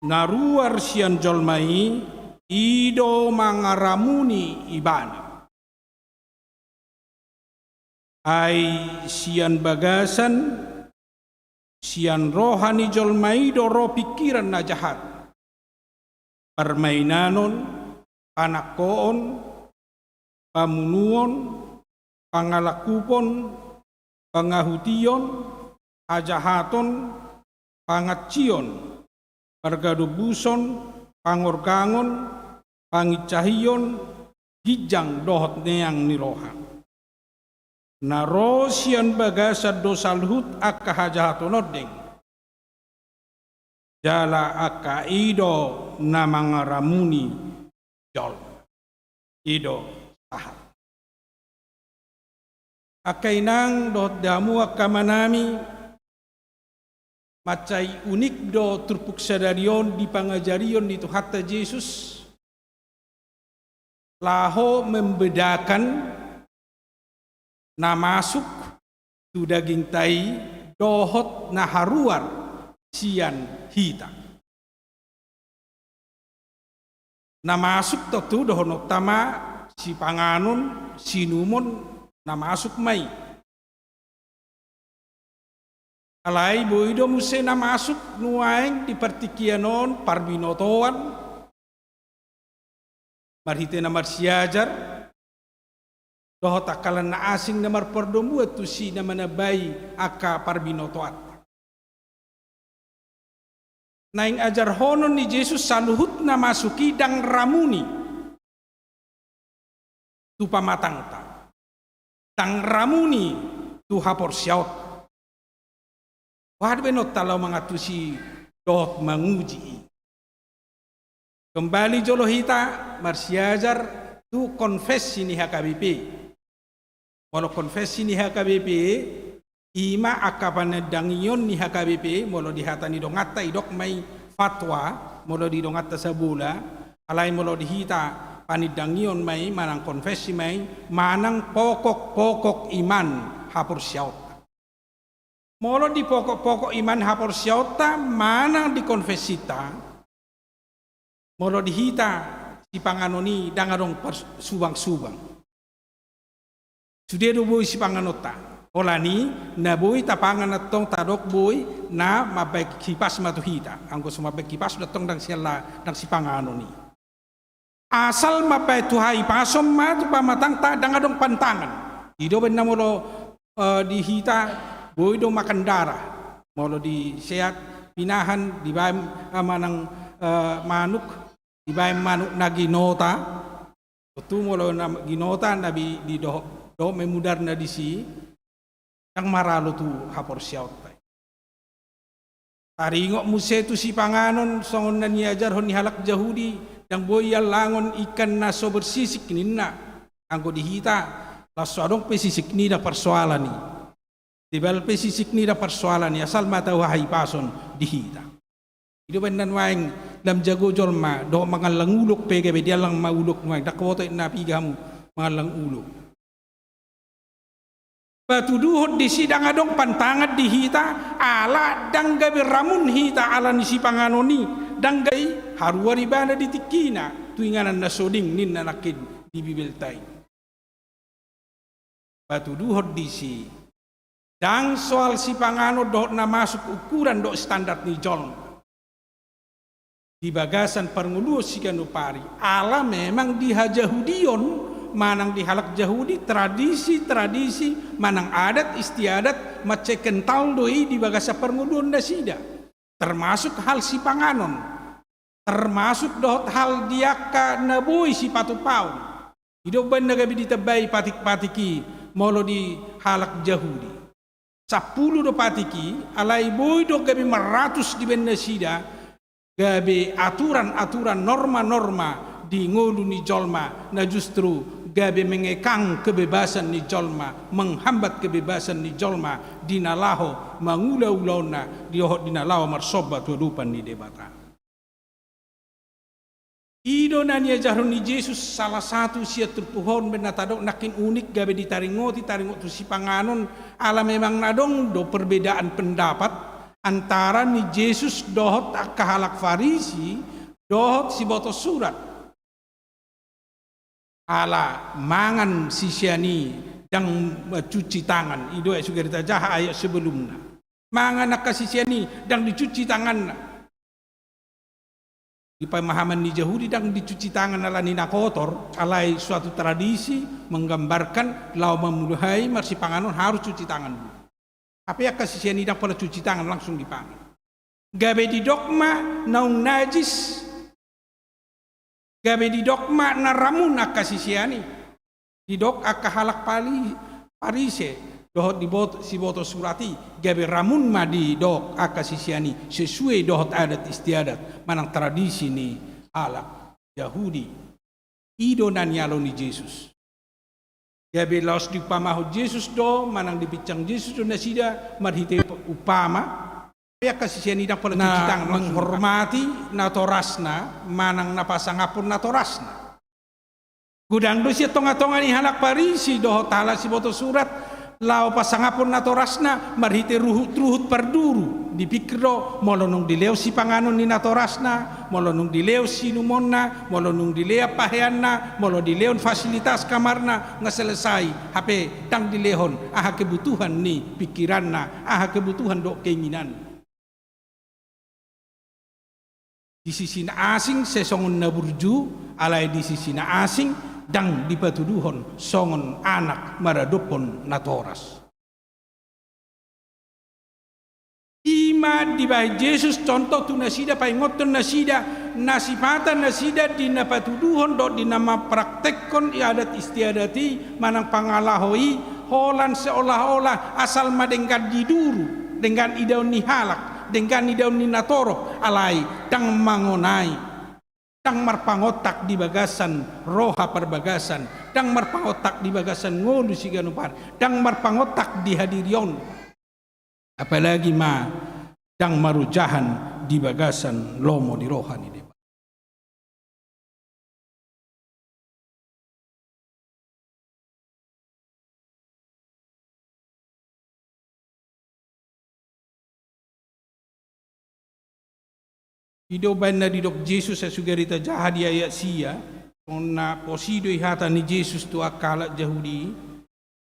naruar sian jolmai, ido mangaramuni ibana. Ay sian bagasan sian rohani jolmai do ro pikiran na jahat permainanon panakoon pamunuon pangalakupon pangahution ajahaton pangacion pargadubuson pangorgangon pangicahiyon gijang dohot neang niroha narosian bagasa dosalhut akka hajahatonodeng jala akka ido namangaramuni jol ido sahat akainang dot damu akka manami macai unik do turpuk sadarion di pangajarion di Tuhatta Yesus laho membedakan na masuk tu daging tai dohot na haruar sian hita. Na masuk tu dohonok tama si panganon sinumon na masuk may. Alay boido muse na masuk nuaing di partikianon parbinotoan marhite na marsiajar dohot akalan na asing na marpordomu tu si na manabay aka parbinotoat. Naing ajar honon ni Jesus saluhut na masuki dang ramuni tu pamatangta. Dang ramuni tu hapor syaut. Wahad benot talaw mga tu si dohot manguji. Kembali jolohita marsiajar tu konfesi ni HKBP. Molo konfesi ni HKBP, ima akapan dangion ni HKBP, molo dihatani dongata idok may fatwa, molo di dongata sabula, alay molo dihita panidangion may manang konfesi may manang pokok-pokok iman hapur syaut. Molo di pokok-pokok iman hapur syauta manang di konfesita, molo dihita si panganoni dangadong subang-subang. Sudah do boy si panganota. Olani na boy tapangan natong tadok boy na mabay kipas matuhita. Angko sumabay kipas datong dang sila dang si panganoni. Asal mabay tuhay pasom matu pamatang ta dangadong pantangan. Ido ben namolo dihita boy do makan darah. Molo di sehat pinahan di bayam manang manuk di bayam manuk na ginota. Itu molo na ginota nabi di do memudar na disi yang maralo tu hapor syaut. Taringok musetu si panganon songon na niajar hon ni halak Yahudi dang boyal langon ikan na so bersisik ninna anggo dihita lasso adong pesisik ni da persoalan ni tibal pesisik ni da persoalan ni asal mata wahai pason dihita ido benan waing lam jago jolma do mangalang uluk PGB dia lang mauluk waing dakwoto na pigamu mangalang uluk patuduhot di sidang adong pantangat di hita ala dang gabi ramun hita ala ni si panganoni dang gai haruari bana di tikina tuinganan na soding nin nanakin di bibeltai patuduhot di si dang soal si pangano do na masuk ukuran do standar ni jol di bagasan pernguluh si kanupari ala memang di hajahudion manang dihalak Yahudi tradisi-tradisi manang adat istiadat mace kental doi di bagasa perngudun nasida termasuk hal si panganon termasuk dohot hal diaka naboi si patupaun hidup benda gabi ditebai patik-patiki molo di halak Yahudi 10 do patiki alai boy do gabi 100 di benda sida gabi aturan-aturan norma-norma di ngolu ni jolma na justru gabe mengekang kebebasan ni jolma menghambat kebebasan ni jolma dinalaho mangula-ulauna diohot dinalaho marsoba tuadupan ni debata ido nania jarun ni Yesus salah satu sia terpuhon benatadok nakin unik gabe ditaringot tu si panganon ala memang nadong do perbedaan pendapat antara ni Yesus dohot kahalak Farisi dohot si boto surat ala mangan sisiani dang cuci tangan ido sudah ditajah ayat sebelumnya mangan nak sisiani dang dicuci tangan di pemahaman ni Yahudi dang dicuci tangan ala nina kotor alai suatu tradisi menggambarkan lau memulai marsi panganon harus cuci tangan dulu tapi ya sisiani dang pada cuci tangan langsung dipangan gabe di dogma naung najis gabe di dogma na ramun akasisiani di dok akahalak parise dohot di bot si boto surati gabe ramun ma di dok akasisiani sesuai dohot adat istiadat manang tradisi ni ala Yahudi ido nan yalo ni Yesus gabe laos di pamaho Yesus do manang dipicang Yesus do nasida marhite upama ya kasisiani dang pala cuci tangan menghormati natorasna manang napasangapun natorasna gudang do siya tonga-tonga ni halak Parisi doho tala si boto surat lao pasangapun natorasna marhite ruhut parduru dipikro molonong dileo si panganon ni natorasna molonong dileo si numonna molonong dilea paheanna molo dileon fasilitas kamarna nga selesai hape dang dilehon aha kebutuhan ni pikiranna aha kebutuhan do keinginan di sisi na asing sesongon na burju alai di sisi na asing dang dipatuduhon songon anak maradopon natoras ima di bahay Yesus contoh tu nasida paingoton nasida nasipatan nasida di napatuduhon do di nama praktekkon iadat istiadati manang pangalahoi holan seolah-olah asal madengkan diduru dengan idaun ni halak dengan idaun ni natoro alai dang mangonai dang marpangotak di bagasan roha perbagasan dang marpangotak di bagasan ngolu si ganupar dang marpangotak di hadirion apalagi ma dang marujahan di bagasan lomo di roha ni deba Ido banda di dok Yesus sa sugarita jahat di ayat sia na posido ihata ni Yesus tu akala Yahudi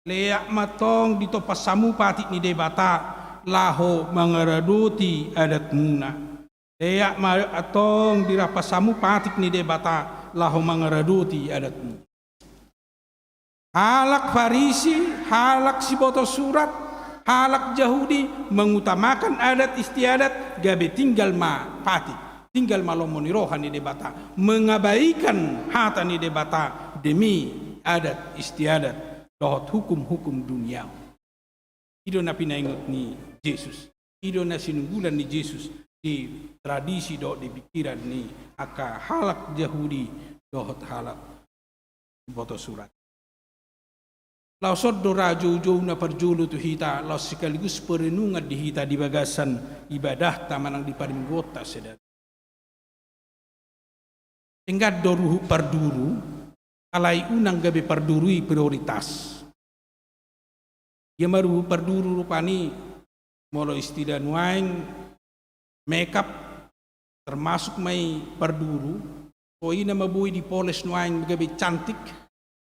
leak matong dito pasamu patik ni debata laho mangaraduti adat muna leak matong dirapasamu patik ni debata laho mangaraduti adat muna halak Farisi halak si boto surat halak Yahudi mengutamakan adat istiadat gabe tinggal ma patik tinggal malomo ni rohan ni debata mengabaikan hata ni debata demi adat istiadat dohot hukum-hukum dunia ido na pinaingot ni Yesus ido na sinunggulan ni Jesus di tradisi do di pikiran ni aka halak Yahudi dohot halak boto surat. Lau soddo rajo na perjulu tu hita, lau sekaligus perenungan di hita di bagasan ibadah tamanang di paringgota sedar. Tingkat doruhu parduru, alai unang gabe pardurui prioritas. Ia maruhu parduru rupani, molo istilah nuaing, makeup, termasuk mai parduru, o ina mabui di poles nuaing gabe cantik,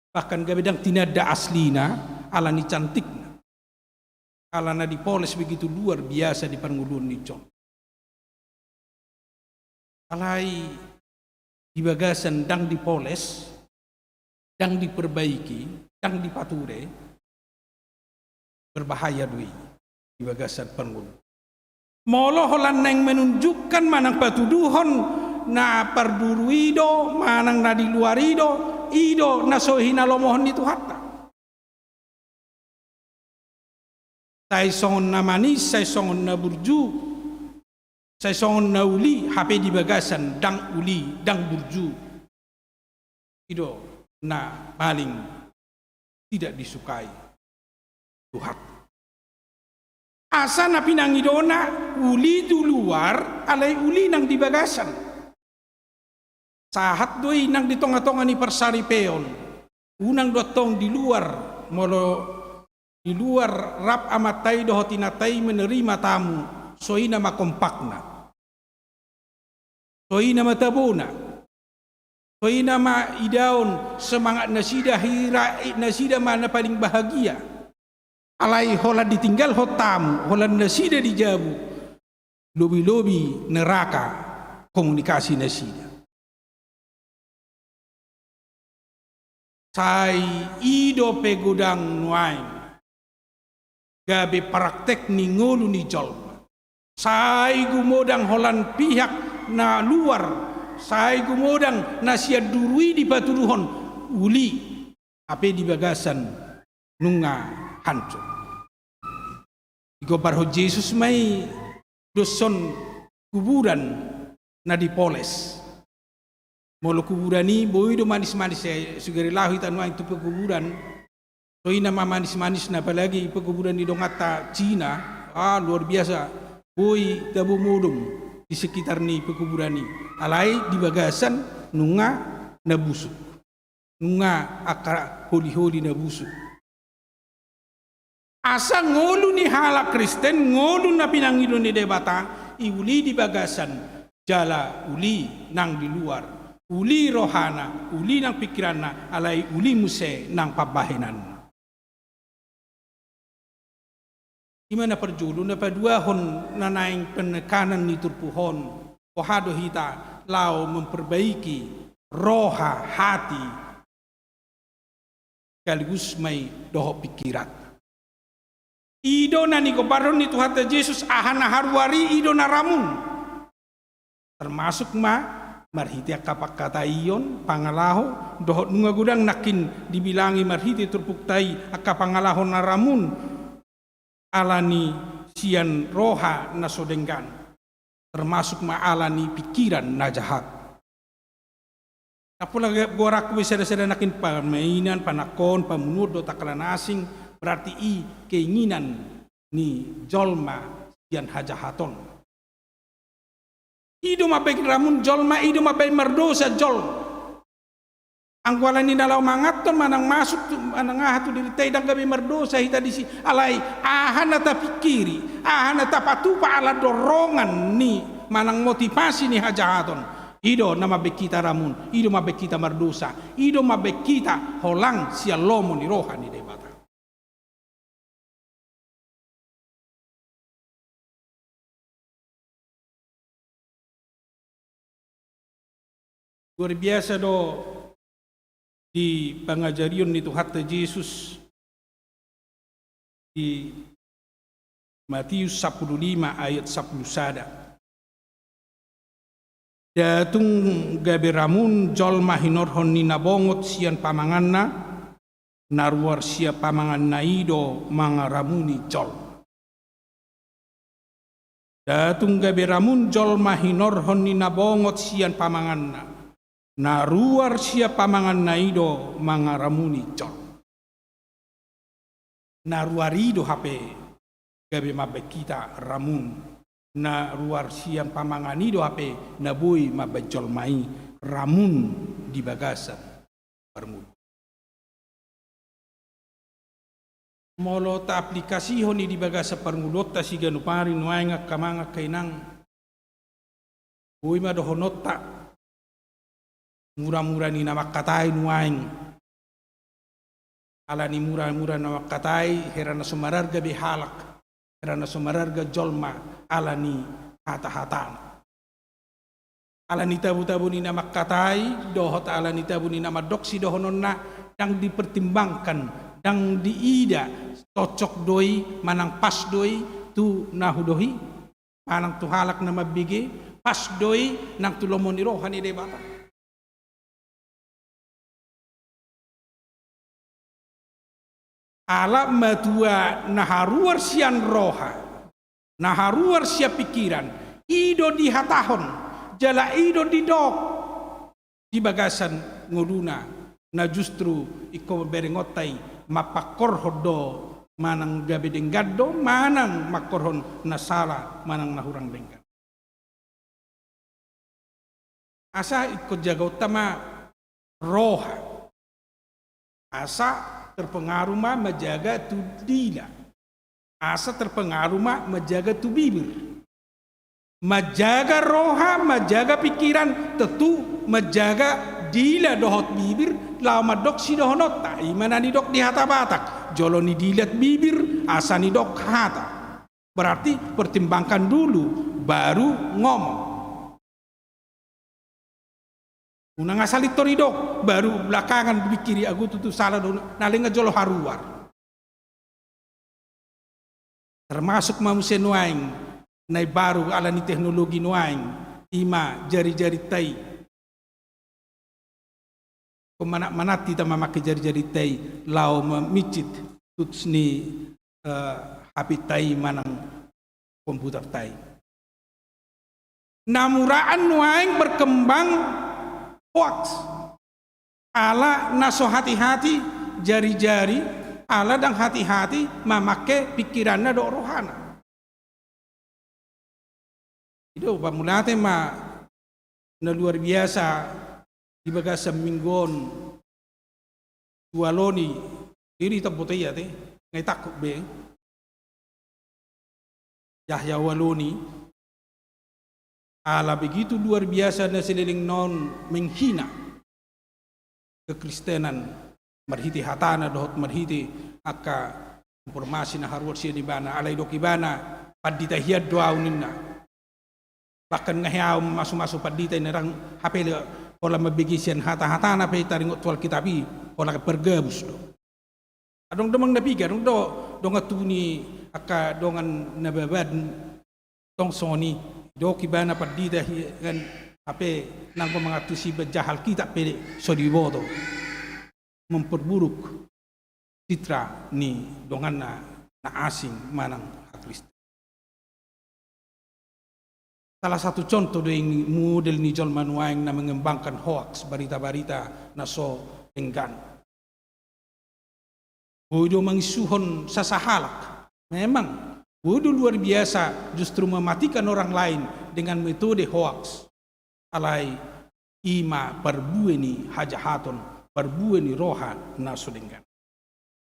bahkan gabe dang tinada aslina, ala ni cantik. Ala na di poles begitu luar biasa di pangulun ni John. Alai di bagasan dang dipoles, dang diperbaiki, dang dipature, berbahaya dui di bagasan pangulun. Molo holan neng menunjukkan manang patuduhon na parduru ido, manang na di luar ido na sohina lomohon itu hatta. Sai songon na manis, sai songon na burju, sai songon na uli, HP di bagasan, dang uli, dang burju. Ido na paling tidak disukai Tuhan. Asa na pinangidona, uli du luar, alay uli nang di bagasan. Sahat doi nang di tonga-tonga ni persaripeon. Unang dotong di luar, molo di luar rap amatay dohotinatay menerima tamu, soina makompakna. Soina matabuna, soina maidaon semangat nasida hira nasida mana paling bahagia. Alai hola ditinggal hotam, hola nasida dijabu, lobi-lobi neraka komunikasi nasida. Sai ido pegodang nuain, gabe praktek ni ngolu ni jolma. Sai gumodang holan pihak na luar, sai gumodang na sia durui di patuduhon uli ape di bagasan nunga hancur. Iko barho Jesus mai doson kuburan na dipoles. Molo kuburani boy do manis-manis sugeri lahu tanu itu kuburan. So ina manis-manis na apalagi kuburan di dongata Cina, luar biasa. Boy tabu mudum di sekitar ni pekuburan ni. Alai di bagasan nunga na busuk. Nunga akara holi-holi na busuk. Asa ngolu ni halak Kristen, ngolu na pinangido ni debata, iuli di bagasan, jala uli nang di luar, uli rohana, uli nang pikiran na, alai uli muse nang pabahenan. Imana perjulu na paduahon na naing penekanan ni turpuhon, pohado hita lau memperbaiki roha hati, sekaligus may doho pikirat. Ido na ni kobaron ni Tuhan Yesus ahana harwari ido na ramun. Termasuk marhiti kapak kata iyon pangalaho dohot nunga gudang nakin dibilangi marhiti turpuktai akka pangalaho na ramun alani sian roha na sodenggan. Termasuk alani pikiran na jahat. Apula gorak bisa-bisa nakin pamainan panakon pamunod do takalan asing. Berarti keinginan ni jolma yang hajahaton. Ido mabek ramun jolma, ido mabek merdosa jol. Angkuala ni dalau mangaton manang masuk manang ahatu diri taidang gabe merdosa hita disi alai ahana ta pikiri, ahana ta patupa ala dorongan ni manang motivasi ni hajahaton. Ido nama mabek kita ramun, ido mabek kita merdosa, ido mabek kita holang sia lomo ni roha ni debata. Luar biasa do di pengajarian ni Tuhan Yesus di Matius 15 ayat 10 sada. Datung gabe ramun jolma hinorhon ni nabongot sian pamanganna naruar sia pamangan naido mangaramuni jol. datung gabe ramun jolma hinorhon ni nabongot sian pamanganna na ruar sia pamangan na ido mangaramuni jol na ruarido hape gabe mabe kita ramun na ruar sian pamangan ido hape na bui mabe jolmai ramun di bagasan permuda molo ta aplikasi honi di bagasa permudota si ganupari nuainga kamanga kainang bui ma dohonota murah-murah ni nama katai nuaing ala ni murah-murah nama katai herana sumararga bihalak herana sumararga jolma ala ni hata-hatan ala ni tabu-tabu ni nama katai dohot ala ni tabu ni nama doksi dohononna yang dipertimbangkan yang diida cocok doi manang pas doi tu nahu dohi manang tu halak nama bige pas doi nang tu lomoni rohani debata ala matua naharuar sian roha naharuar sia pikiran ido di hatahon jala ido di dok di bagasan nguduna na justru iko berengotai mapakor hodo manang gabe denggaddo manang makorhon na sala manang nahurang denggan asa iko jaga utama roha asa terpengaruh mah menjaga tu dila asa terpengaruh mah menjaga tu bibir menjaga roha menjaga pikiran tentu menjaga dila dohot bibir lama dok si dohonot ta imana ni dok di hata batak jolo ni dilat bibir asa ni dok hata berarti pertimbangkan dulu baru ngomong unang asalit toridok baru belakangan pikiri aku tutu salah do nalinga jolo haruar termasuk manusia nuaing nai baru ala ni teknologi nuaing ima jari-jari tai manati ta mamakai jari-jari tai lau memicit tuts ni HP tai manang komputer tai namuraan nuaing berkembang hoax ala naso hati-hati jari-jari ala dan hati-hati memakai pikirannya do rohana itu pamulate ma na luar biasa di bagasa minggon tualoni diri tapote ya te ngai takut be Yahya Waloni ala begitu luar biasa na seliling non menghina kekristenan marhiti hatana dohot marhiti aka informasi na harwat siya ni bana alay doki bana padita hiad doa uninna bahkan ngahiaw masuk-masuk padita nerang hapele ola mabigisian hata-hatana pe taringot tual kitabi ola pergabus do adong demang nabiga dong dong atuni aka dongan nababad tong soni doki bana padida kan ape nang pemangatusi bejahal kita pede sodibodo memperburuk citra ni dongan na asing manang Kristen. Salah satu contoh dari model ni jol manuaing na mengembangkan hoax berita-berita na so enggan. Bodoh mengisuhon sasahalak. Memang bodoh luar biasa justru mematikan orang lain dengan metode hoax. Alai ima perbueni hajahaton, perbueni roha na so enggan.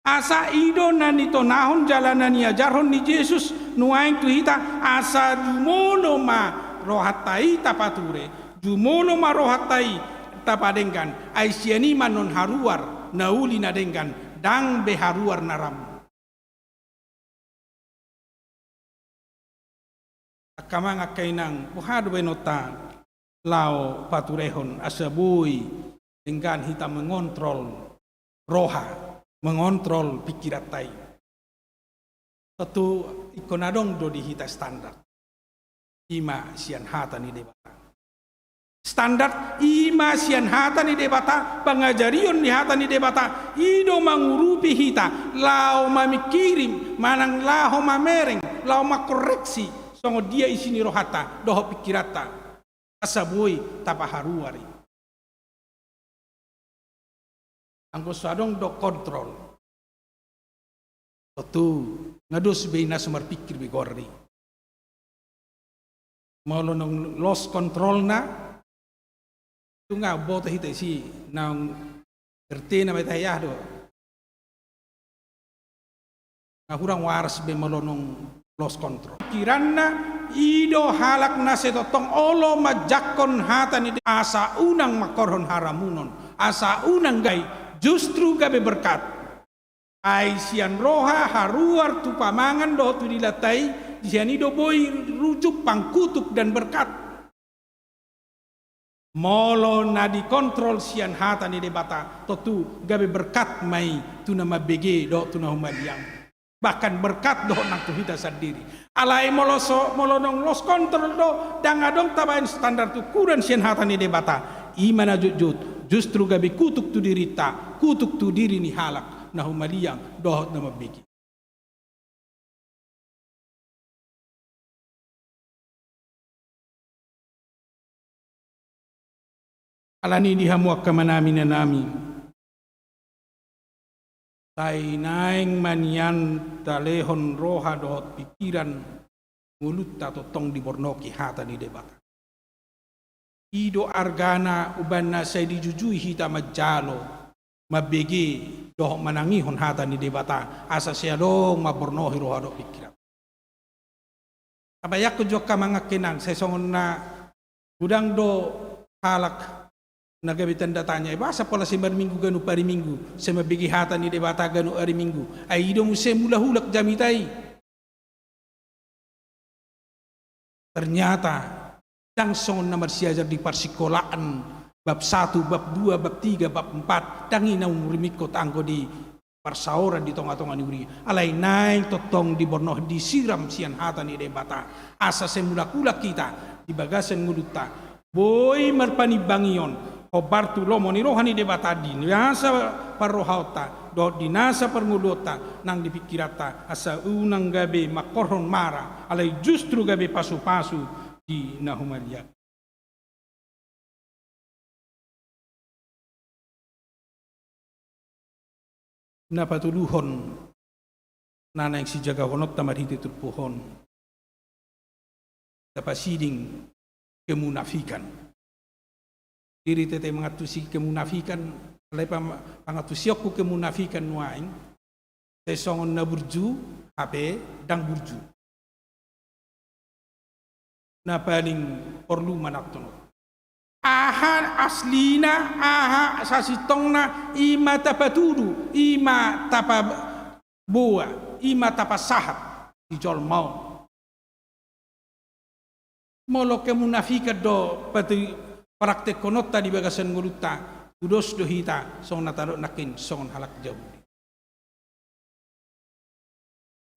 Asa ido na nito nahon jalanan ni ajarhon ni Jesus nuaing tuhita asa jumono ma rohatai tapature jumono ma rohatai tapadenggan aisyani manon haruar nauli nadenggan dang beharuar naram akamanga kainang puhado benota lao paturehon asabui dengan hita mengontrol roha mengontrol pikiran tai. Satu ikonadong do di hita standar. Ima sian hata ni debata. Standar ima sian hata ni debata, pengajarion ni hata ni debata, ido mangurupi hita, lau mamikirim, manang laho mamereng, lau makoreksi, songo dia isini rohata doho pikirata asaboi tapaharuari anggo sadong do kontrol tu ngados beina semar pikir bigorri molo nong lost control na tu nga bota hita isi nang erte na betayah do ngahurang waras be molo nong lost control kiranna ido halak na setotong olo majakon hata ni asa unang makorhon haramunon asa unang gay justru gabe berkat ai sian roha haruar tu pamangan do tu dilatai sian ido boy rujuk pangkutuk dan berkat molo na dikontrol sian hata ni debata totu gabe berkat mai tu nama BG do tu nama diam bahkan berkat do nang tuhita sendiri alai molonong los kontrol do dang adong tabain standar tu kuran sian hata ni debata imana jujut justru gabi kutuk tu dirita kutuk tu diri ni halak na humaliang dohot na mabigi alani dihamuak kamanami na nami tay naing manian talehon roha dohot pikiran mulut tato tong dibornoki hata ni debata ido argana ubanna say dijujui hita majalo mabege dohok manangihon hata ni debata asa siya dong mabornohi roha do pikiran abayak ko jok ka mga kinang sesongon na budang do halak nagabitan datanya basa pala si minggu ganu pari minggu sa mabigi hata ni debata ganu ari minggu ay idong se mula hulak jamitay ternyata langsung na marsiajar di parsikolaan bab 1, bab 2, bab 3, bab 4 dangi na umrimikot anggo di parsaora di tonga-tonga ni uri alay naing totong di bornoh disiram sian hata ni debata asa semula-kula kita di bagasan nguluta boy marpanibangion Hobar tu lomo ni rohani debata di nasa parrohauta do dinasa permudota nang dipikirata asa unang gabe makorhon mara alay justru gabe pasu-pasu di nahumaria napatuluhon nana yang si jaga honot tamarhiti turpuhon tapasiding kemunafikan diri tete mengatusi kemunafikan alai pangatusiokku kemunafikan nuaing sesongon na burju HP dang burju na paling perlu manaktono aha aslina aha sasitongna ima tapatudu ima tapaboa ima tapasahat dijol mau molo kemunafikan do pati praktek konota di bagasan nguluta udos dohita song natarok nakin song halak jauh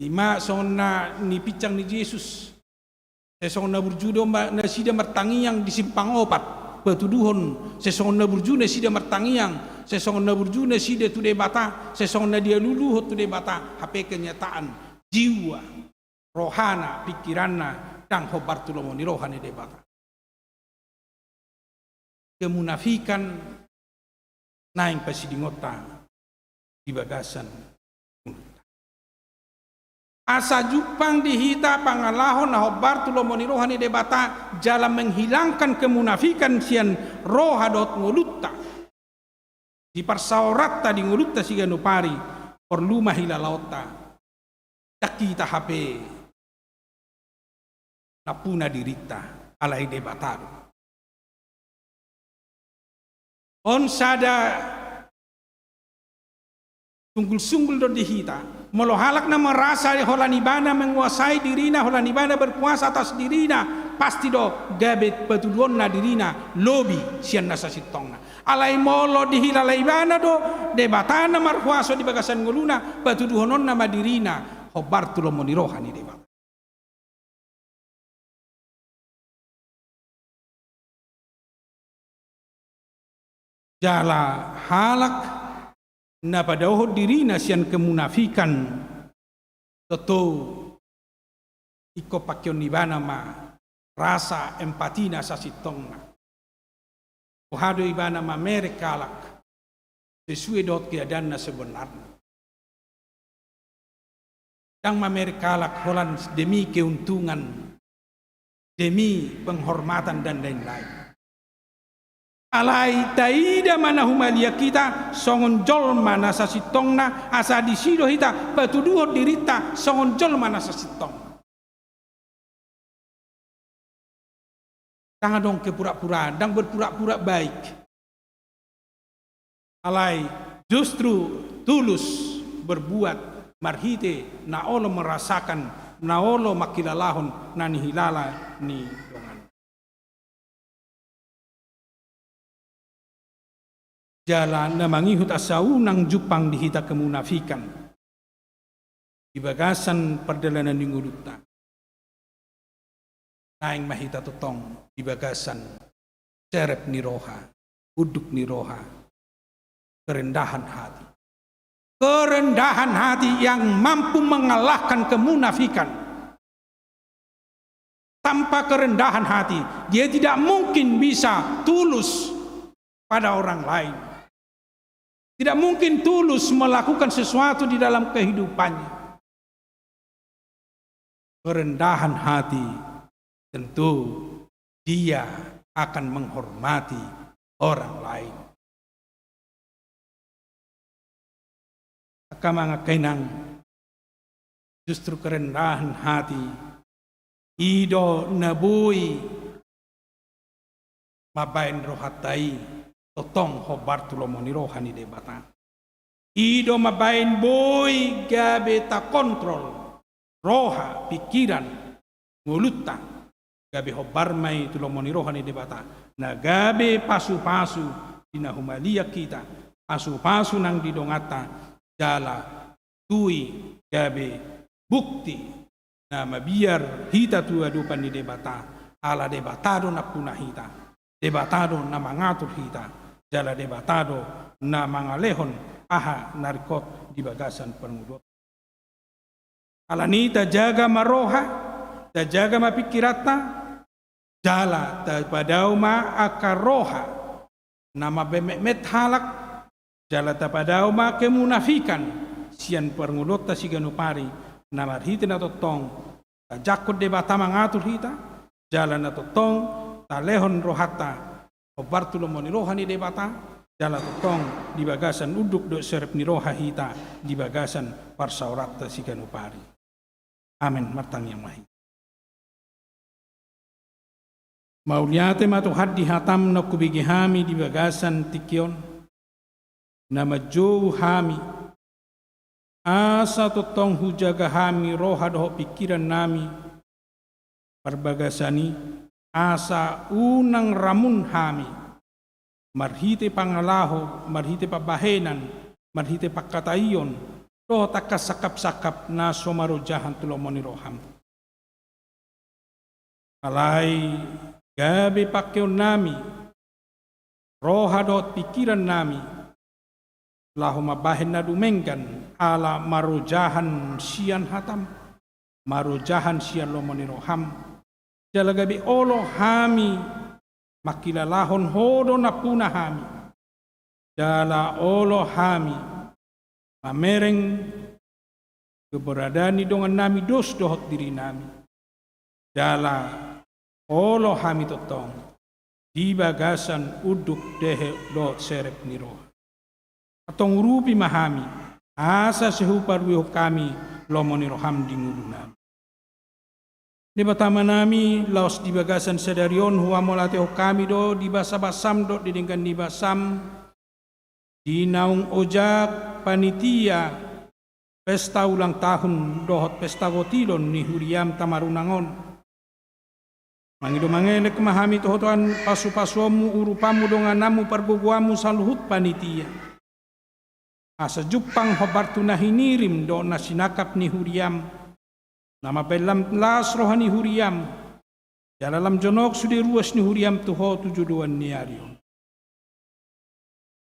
lima song na ni picang ni Yesus sesong na burjudo na sida martangiang di simpang opat petuduhon sesong na burju na sida martangiang sesong na burju na sida tu debata sesong na dia luluhot tu debata HP kenyataan jiwa rohana pikiranna dang hobar tu lomo ni rohani debata kemunafikan naing pasidingota di bagasan asa jupang dihita pangalahon na hobar tu lomo ni rohani debata jalan menghilangkan kemunafikan sian roha dot ngulutta di parsaorata di ngulutta si ganupari perlu mahilalaota dakita HP napuna dirita alai debatado on sada sunggul-sunggul do dihita molo halak na merasa holanibana menguasai dirina holanibana berkuasa atas dirina pasti do gabet petuduon na dirina lobi sian nasa sitongna alai molo dihilalaibana do debatana markuaso di bagasan nguluna petuduhonon nama dirina hobar tulo monirohani debat jala halak na padauhod diri na siyan kemunafikan toto iko pakyon ibana ma rasa empati na sa sitong na. Ohado ibana ma merekalak sesuai dot keadaan na sebenarnya. Yang merekalak holan demi keuntungan, demi penghormatan dan lain-lain. Alai taida mana humalia kita songon jol mana sa sitong na asa disido hita patuduh dirita songon jol mana sa sitong. Jangan dong kepura-pura, dang berpura-pura baik. Alai justru tulus berbuat marhite na olo merasakan na olo makilalahon na nihilala ni dongan. Jalan na mangihut asau nang jupang dihita kemunafikan. Di bagasan perjalanan ningudukta. Naing mahita tutong di bagasan serep ni roha, uduk ni roha, kerendahan hati. Kerendahan hati yang mampu mengalahkan kemunafikan. Tanpa kerendahan hati, dia tidak mungkin bisa tulus pada orang lain. Tidak mungkin tulus melakukan sesuatu di dalam kehidupannya. Kerendahan hati, tentu dia akan menghormati orang lain. Mga kainang justru kerendahan hati ido nabui mabain rohatai totong hobar tulomoni rohani debata ido mabain boy gabe ta kontrol roha pikiran ngulutta gabe hobar mai tulomoni rohani debata na gabe pasu-pasu dina humalia kita pasu-pasu nang didongata jala tui gabe bukti na mabiar hita tua dupan ni debata ala debatado na puna hita debatado na mangatur hita jala debatado na mangalehon aha narikot di bagasan pengudot ala nita jaga maroha ta jaga mapikirata jala ta padau ma akaroha nama bemet halak jala tapadao ma kemunafikan sian pengulot ta siganupari namar hita na totong ta jakot debata mangatur hita jala na totong ta lehon rohata o bartulomoni rohani debata jala totong di bagasan uduk do serep ni roha hita di bagasan parsaurat ta siganupari. Amin martang yang mahi. Mauliate matuhad di hatam na kubigihami di bagasan tikyon nama jauh hami asa totong hujaga hami roha doho pikiran nami perbagasani asa unang ramun hami marhite pangalaho marhite pabahenan marhite pakatayon doho takas sakap-sakap na somarojahan tulomoni roham alai gabe pakyon nami roha doho pikiran nami lahu mabahen na dumenggan ala marujahan sian hatam marujahan sian lomoni roham jalagabi olo hami makilalahon hodo na puna hami jala olo hami mamereng keberadaan dongan nami dos dohot diri nami jala olo hami totong di bagasan uduk dehe dohot serep ni roha atong rupi mahami asa sehupar wihok kami lomoni roham di ngudunam. Di batama nami laos di bagasan sedarion huwa molate kami do di basa-basam do di dingkan di basam di naung ojak panitia pesta ulang tahun dohot pesta gotilon ni huriam tamarunangon. Mangido mangelek mahami tohotan pasu-pasuamu urupamu donganamu perbubuamu saluhut panitia. Asa jupang hobartu na hinirim do na sinakap ni huriam nama belam las rohani huriam jalalam jonok sudah ruas ni huriam tuho 72 ni arion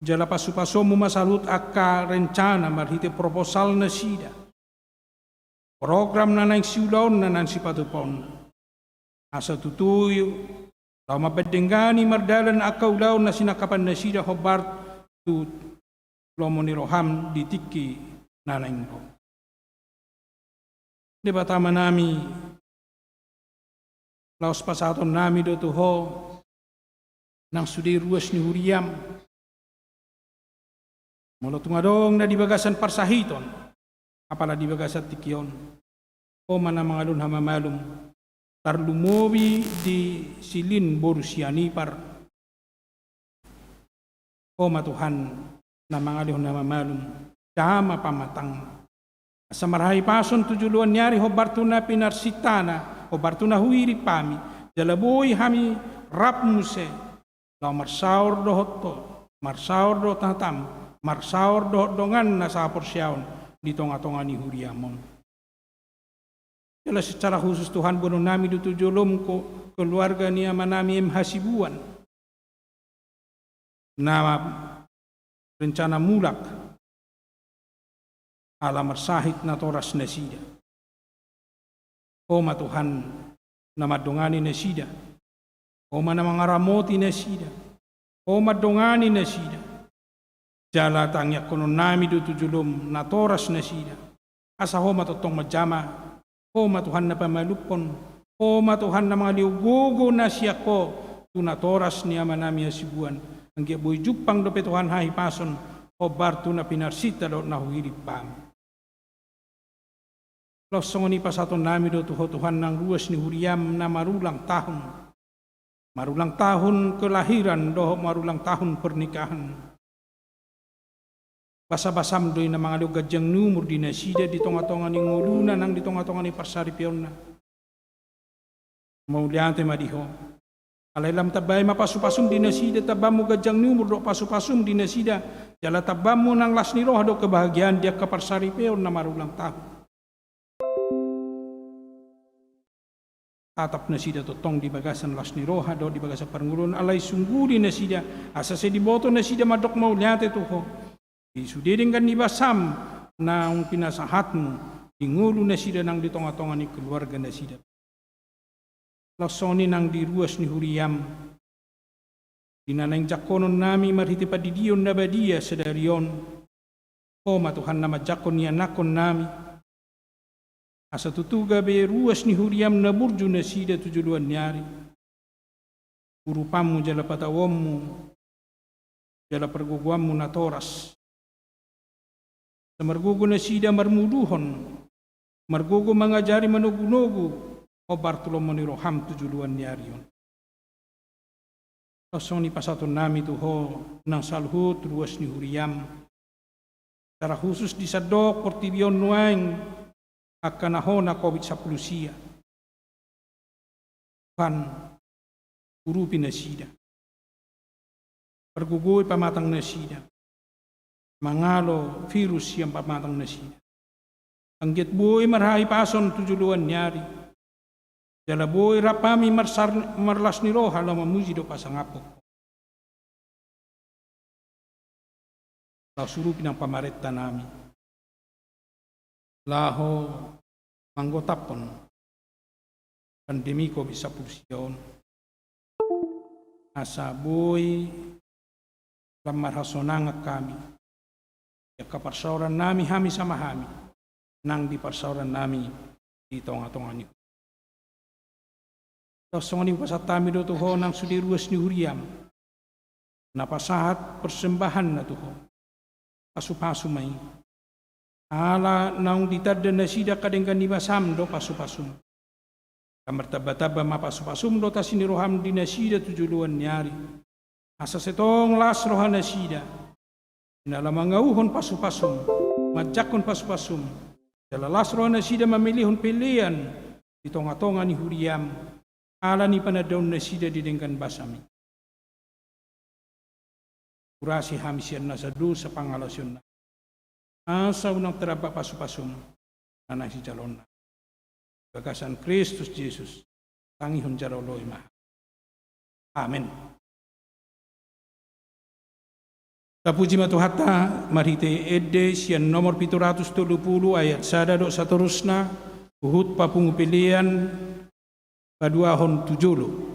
jala pasu-pasu mu masalut akka rencana marhite proposal na sida program na nang siulaon na nang sipatupon. Asa tutuyo, tao mapadenggani mardalan akaw laon na sinakapan na sida Hobart tu lomo ni Roham di tiki nanang ko. Di ba tama nami laos pasaton nami do tuho nang sudi ruas ni Huriam. Mula tungadong na dibagasan parsahiton, apala dibagasan tikiyon. O mana mga lun hamamalum, tarlumobi di silin borusianipar. O matuhan na mga lun hamamalum, dama pamatang. Sa marahay pason tujuluan nyari hobarto na pinarsitana, hobarto na huiri pami, jalaboy hami rap muse, lau marsaur do hotto, marsaur do tatam, marsaur do dongan na sa porsyaon di tonga-tonga ni Huriamon. Kaya secara khusus Tuhan bunuh nami ditujulum ko keluarga ni amanami Hasibuan. Nama rencana mulak ala marsahit na toras na sida. O matuhan na madongani na sida. O manamangramoti na sida. O madongani na sida. Jala tangyak kono nami ditujulum na toras na sida. Asa ho matotong majama. O matuhan na pamalupon. O matuhan na mga liugogo na siya ko. Tunatoras ni amanami Hasibuan. Ang giaboy jupang do petuhan hahi pason. O barto na pinarsita do na huhirip pam. Losong ni pasaton nami do Tuhan ng ruas ni Huriam na marulang tahun. Marulang tahun kelahiran do marulang tahun pernikahan. Basa-basam doy na mga lugadyang numur di nasida di tonga-tonga ni nguluna nang di tonga-tonga ni parsaripion na. Mauliante madiho. Alailam tabay mapasupasum di nasida tabam mo gadyang numur do pasupasum di nasida. Jala tabam mo ng las ni roha do kebahagiaan dia kaparsaripion na marulang tahun. Tatap na sida totong di bagasan las ni roha do di bagasan parngulun alay sungguri na sida asa sa diboto na sida madok mauliate tuho. Isudiding kan nibasam na ang pinasahat mo, ingulo na sida nang ditonga-tonga ni keluarga na sida. Lasoni nang diruas ni Huriam, dinanang jakonon nami marhiti padidiyon na badia sedarion, o matuhan na majakon ni anakon nami. Asa tutuga be ruas ni Huriam na burju na sida tujuluan nyari. Urupamu jala patawammu, jala perguguammu na toras. Sa margugo na sida marmuduhon, margugo mangajari manugunugu, o Bartolomeo ni Roham tujuluan niyari yun. Kasong ni pasaton nami tuho ng salhut ruas ni Huriam. Tara khusus di sadok portibion nuang akanahon na COVID-19 siya. Pan urupin na sida. Pergugoy pamatang na sida. Mangalo virus yang pamatang na sida. Ang gitboy marhay pason tujuluan nyari. Jalaboy rapami marlas ni roha la mamuji do pasangapok. Lasurupin ang pamaretta nami. Laho manggotapon. Pandemiko bisa pulsiyon. Asa boy lamarhasonanga kami. Ya kaparsauran nami hami sama hami. Nang di parsauran nami di tonga-tonga ni. Tosong ni pasatami do tuho nang sudiruas ni Huriam. Napasahat persembahan na tuho. Pasu-pasu may. Ala naung ditadda na sida kadengkan nibasam do pasu-pasum. Kamartaba-taba mapasu-pasum do tasiniroham di nasida tujuluan nyari. Asa setong las rohan nasida. Nalamangauhon pasu-pasum, majakon pasu-pasum. Jalalas rohan na sida mamilihon pilihan di tonga-tonga ni Huriam. Ala ni panadaon na sida di dengkan basami. Kurasi hamisian na sa sa pangalasyon na. Asa unang teraba pasu-pasum na si calon na. Bagasan Kristus Jesus, tangihon jaroloy maha. Amen. Tapuji matuhata marite ede sian nomor 770 ayat sada dok saterusna uhut papungu pilihan paduahon tujulu.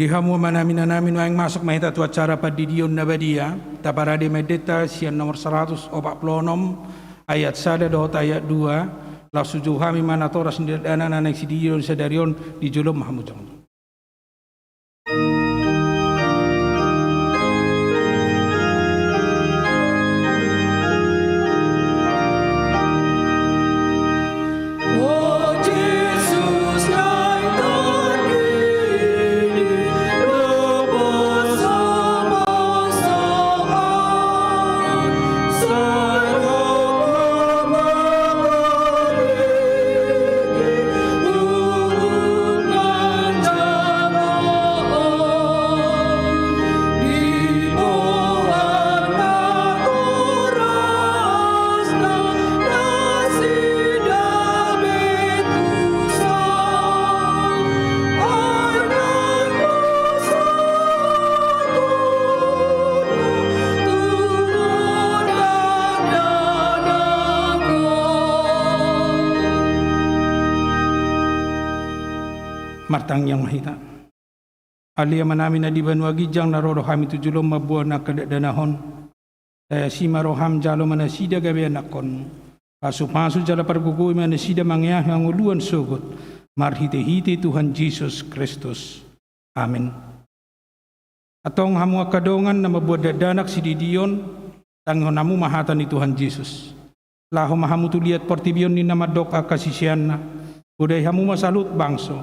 Dihamu manamina namin yang masuk mahita tu acara padidion nabadia taparade medeta sian nomor 146 ayat 1 ayat 2 la sujuhami mana toras dana nanek sidion sadarion di julum mahmudang. Jaya martang yang mahita. Alia manami na di banua gijang na rodo hami tujulom mabuah na kadanahon. Saya sima roham jalo mana sida gabe nakon. Pasu jala pergugui mana sida mangyah yang uluan sugut. Marhite-hite Tuhan Yesus Kristus. Amin. Atong hamu kadongan na mabuah dadanak si didion tangon namu mahatan ni Tuhan Yesus. Laho mahamu tu lihat portibion ni nama dok akasisian na. Udai hamu masalut bangso.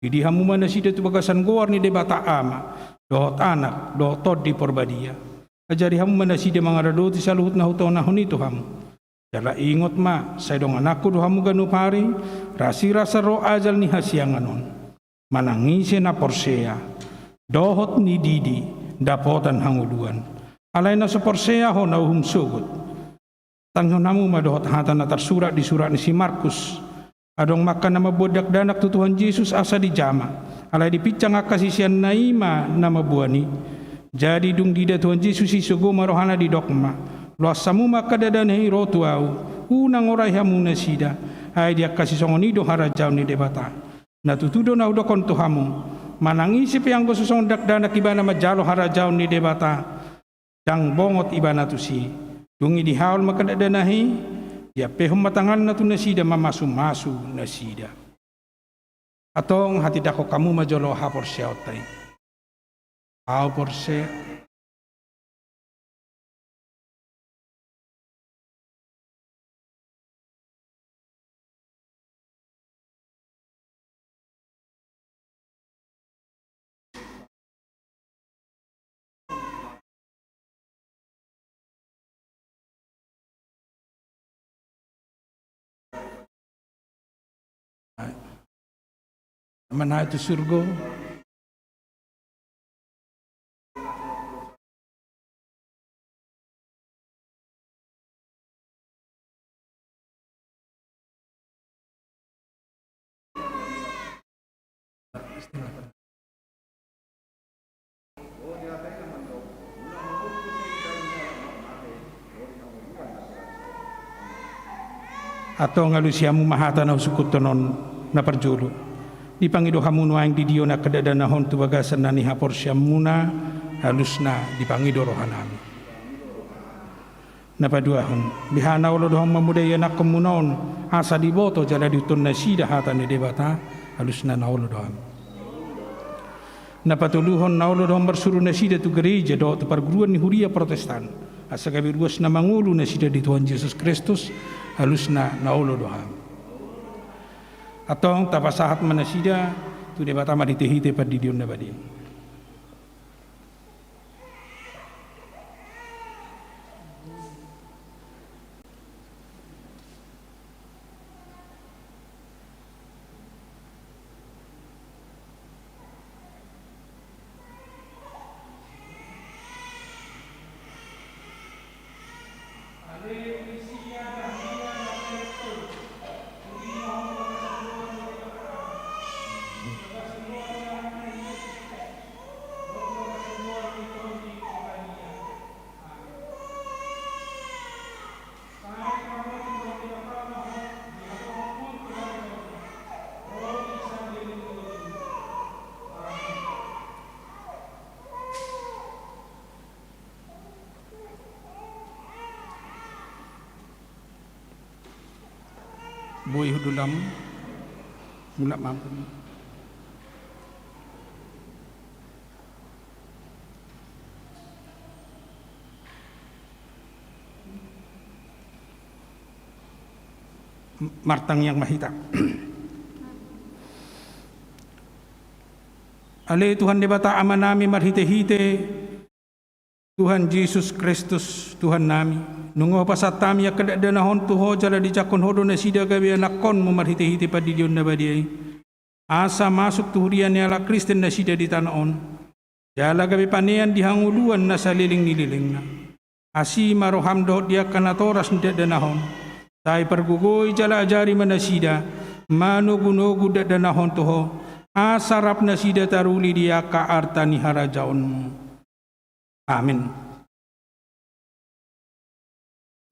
Idi hamu mana sida tu bagasan goar ni debata ama. Dohot anak, dohot di porbadia. Ajari hamu mana sida mangarado ti saluhut na hutong nahon itu hamu. Jala ingot ma, saya dong anakku do hamu ganu pari. Rasi-rasa roh ajal ni hasianganon. Manangise na porsea. Dohot ni didi, dapotan hanguluan. Alay na sa porsea ho na uhum sugut. Tanghon namu madohot hatan na tersurat di surat ni si Markus. Adong makan nama bodak danak tu Tuhan Yesus asa di jama. Alay dipicang akasisian naima nama buani. Jadi dung dida Tuhan Yesus isugo marohana di dokma. Loas samu maka dadan hei rotu au. Unang orai hamu na sida. Hai dia kasih songoni do harajau ni debata. Na tutudo na udokon tu hamu. Manangisi piang gosusong dak danak ibana majalo harajau ni debata. Dang bongot ibana tu si. Dungi di haul maka dadanahi. Ya pehum matangan na tu nasida mamasu-masu nasida. Atong hati dako kamu majolo ha porse otai. Hau porse. Mana itu surga? Atau ngalusiamu mahata na sukutonon na perjulu. Dipangido hamuno aing di dio na kadadanahon tu bagasan na ni hapor syamuna halusna dipangido rohanami. Napaduahon bihana ulo dohong mamudaya na komunon asa diboto jala diutun na sida hata ni debata halusna na ulo dohong. Napatuluhon na ulo dohong bersuru na sida tu gereja do tu perguruan ni huria protestan asa kabiruas na mangulu na sida di Tuhan Yesus Kristus halusna na ulo dohong. Atong tapasahat manasida tu debata maditehite pad didion na badi. Boy hudulam mula mampu. Martang yang mahita. Ale Tuhan debata amanami marhite-hite Tuhan Yesus Kristus Tuhan nami. Nungo pasatami ya kadadanahon tuho jala dijakon hodo na sida gabi anakon memarhite-hite padidion na badiay. Asa masuk tuhurian ni ala Kristen na sida di tanaon. Jala gabi panean dihanguluan na saliling-nililing na. Asi maroham doh dia kanatoras dadanahon. Tai pergugoy jala ajari manasida. Manugunugu dadanahon tuho. Asarap na sida taruli dia ka arta ni harajaon. Amin.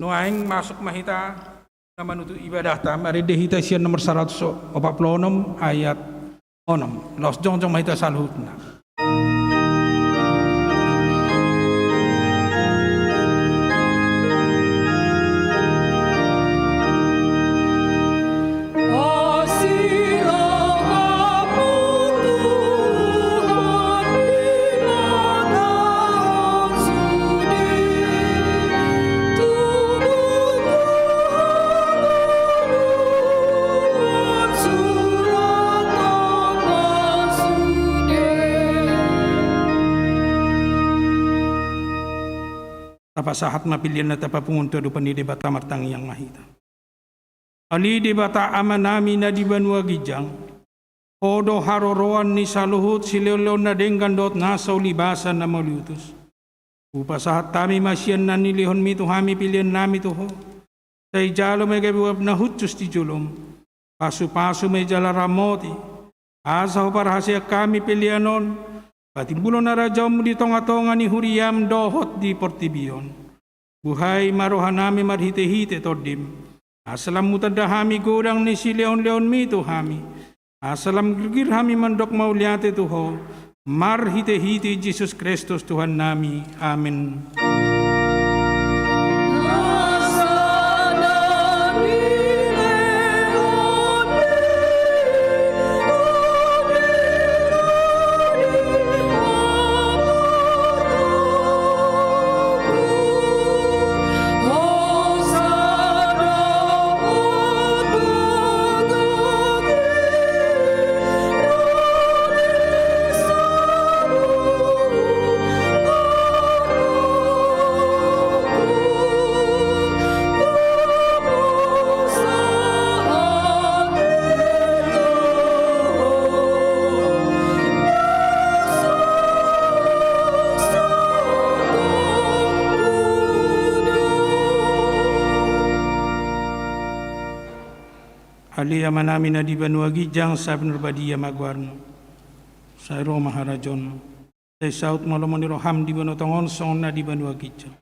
Nuaing masuk mahita na manutu ibadah ta mari dehita sian nomor 146 ayat Onom, los jong mahita saluhut na. Tapasahat mapilian na tapapungunto do panidi bata martang yang mahita. Ali di bata ama nami na di banua gijang. Odo haroroan ni saluhut sileleon na denggan dot nasa ulibasan na malutus. Upasahat tami masyan na nilihon mi tuhami pilian nami tuho. Tay jalo may gabiwab na hutsus ti julom. Pasu-pasu may jala ramoti. Asa ho parahasya kami pilianon. Patimbulo na rajaw mo di tonga-tonga ni huriyam dohot di portibion. Buhay marohan nami marhite-hite tordim. Asalam mutadahami gurang ni sileon-leon mi tuhami. Asalam gigir hami mandok mauliate tuho. Marhite-hite Jesus Kristus Tuhan nami. Amin. Alia manami na di banua gijang sa benurbadiya magwarno. Sa iro maharajon. Sa saut malomon roham di banu tongon son na di banua gijang.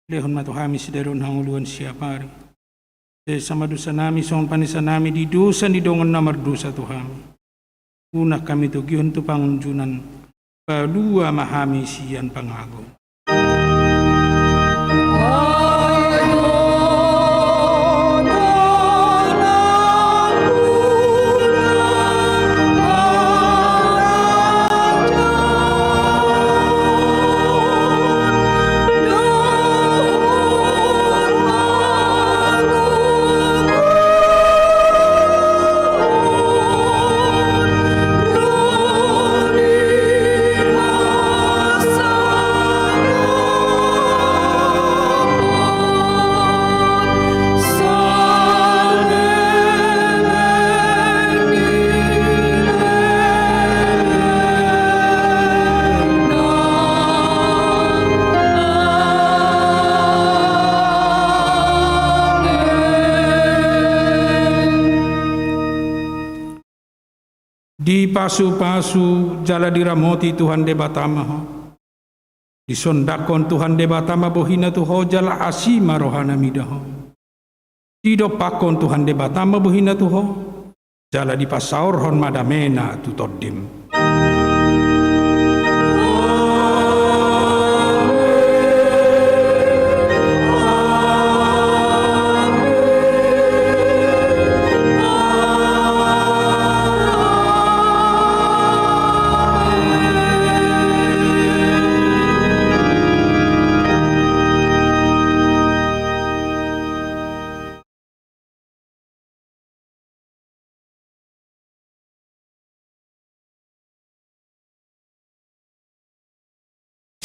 Lehon matuhami sidaron hanguluan siapari. Sa madusa nami son panisa nami di dusa di dongon na mardusa tuhami. Una kami to giyon to pangunjunan. Padua mahami siyan pangago. Di pasu-pasu jala diramoti Tuhan de batama ho. Di sondakon Tuhan de batama bohina tuho jala asima rohana midaho. Di dopakon Tuhan de batama bohina tuho jala di pasaur hon madamena tutoddim.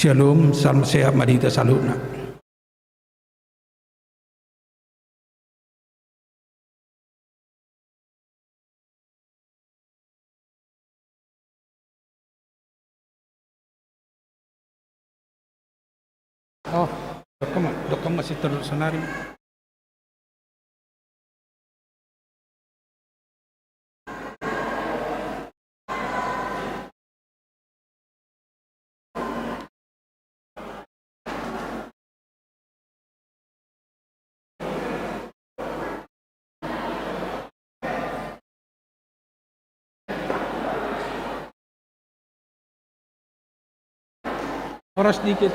Shalom, salam sehat madita salutna. Oh, dokam masih terus senari. Orang sedikit.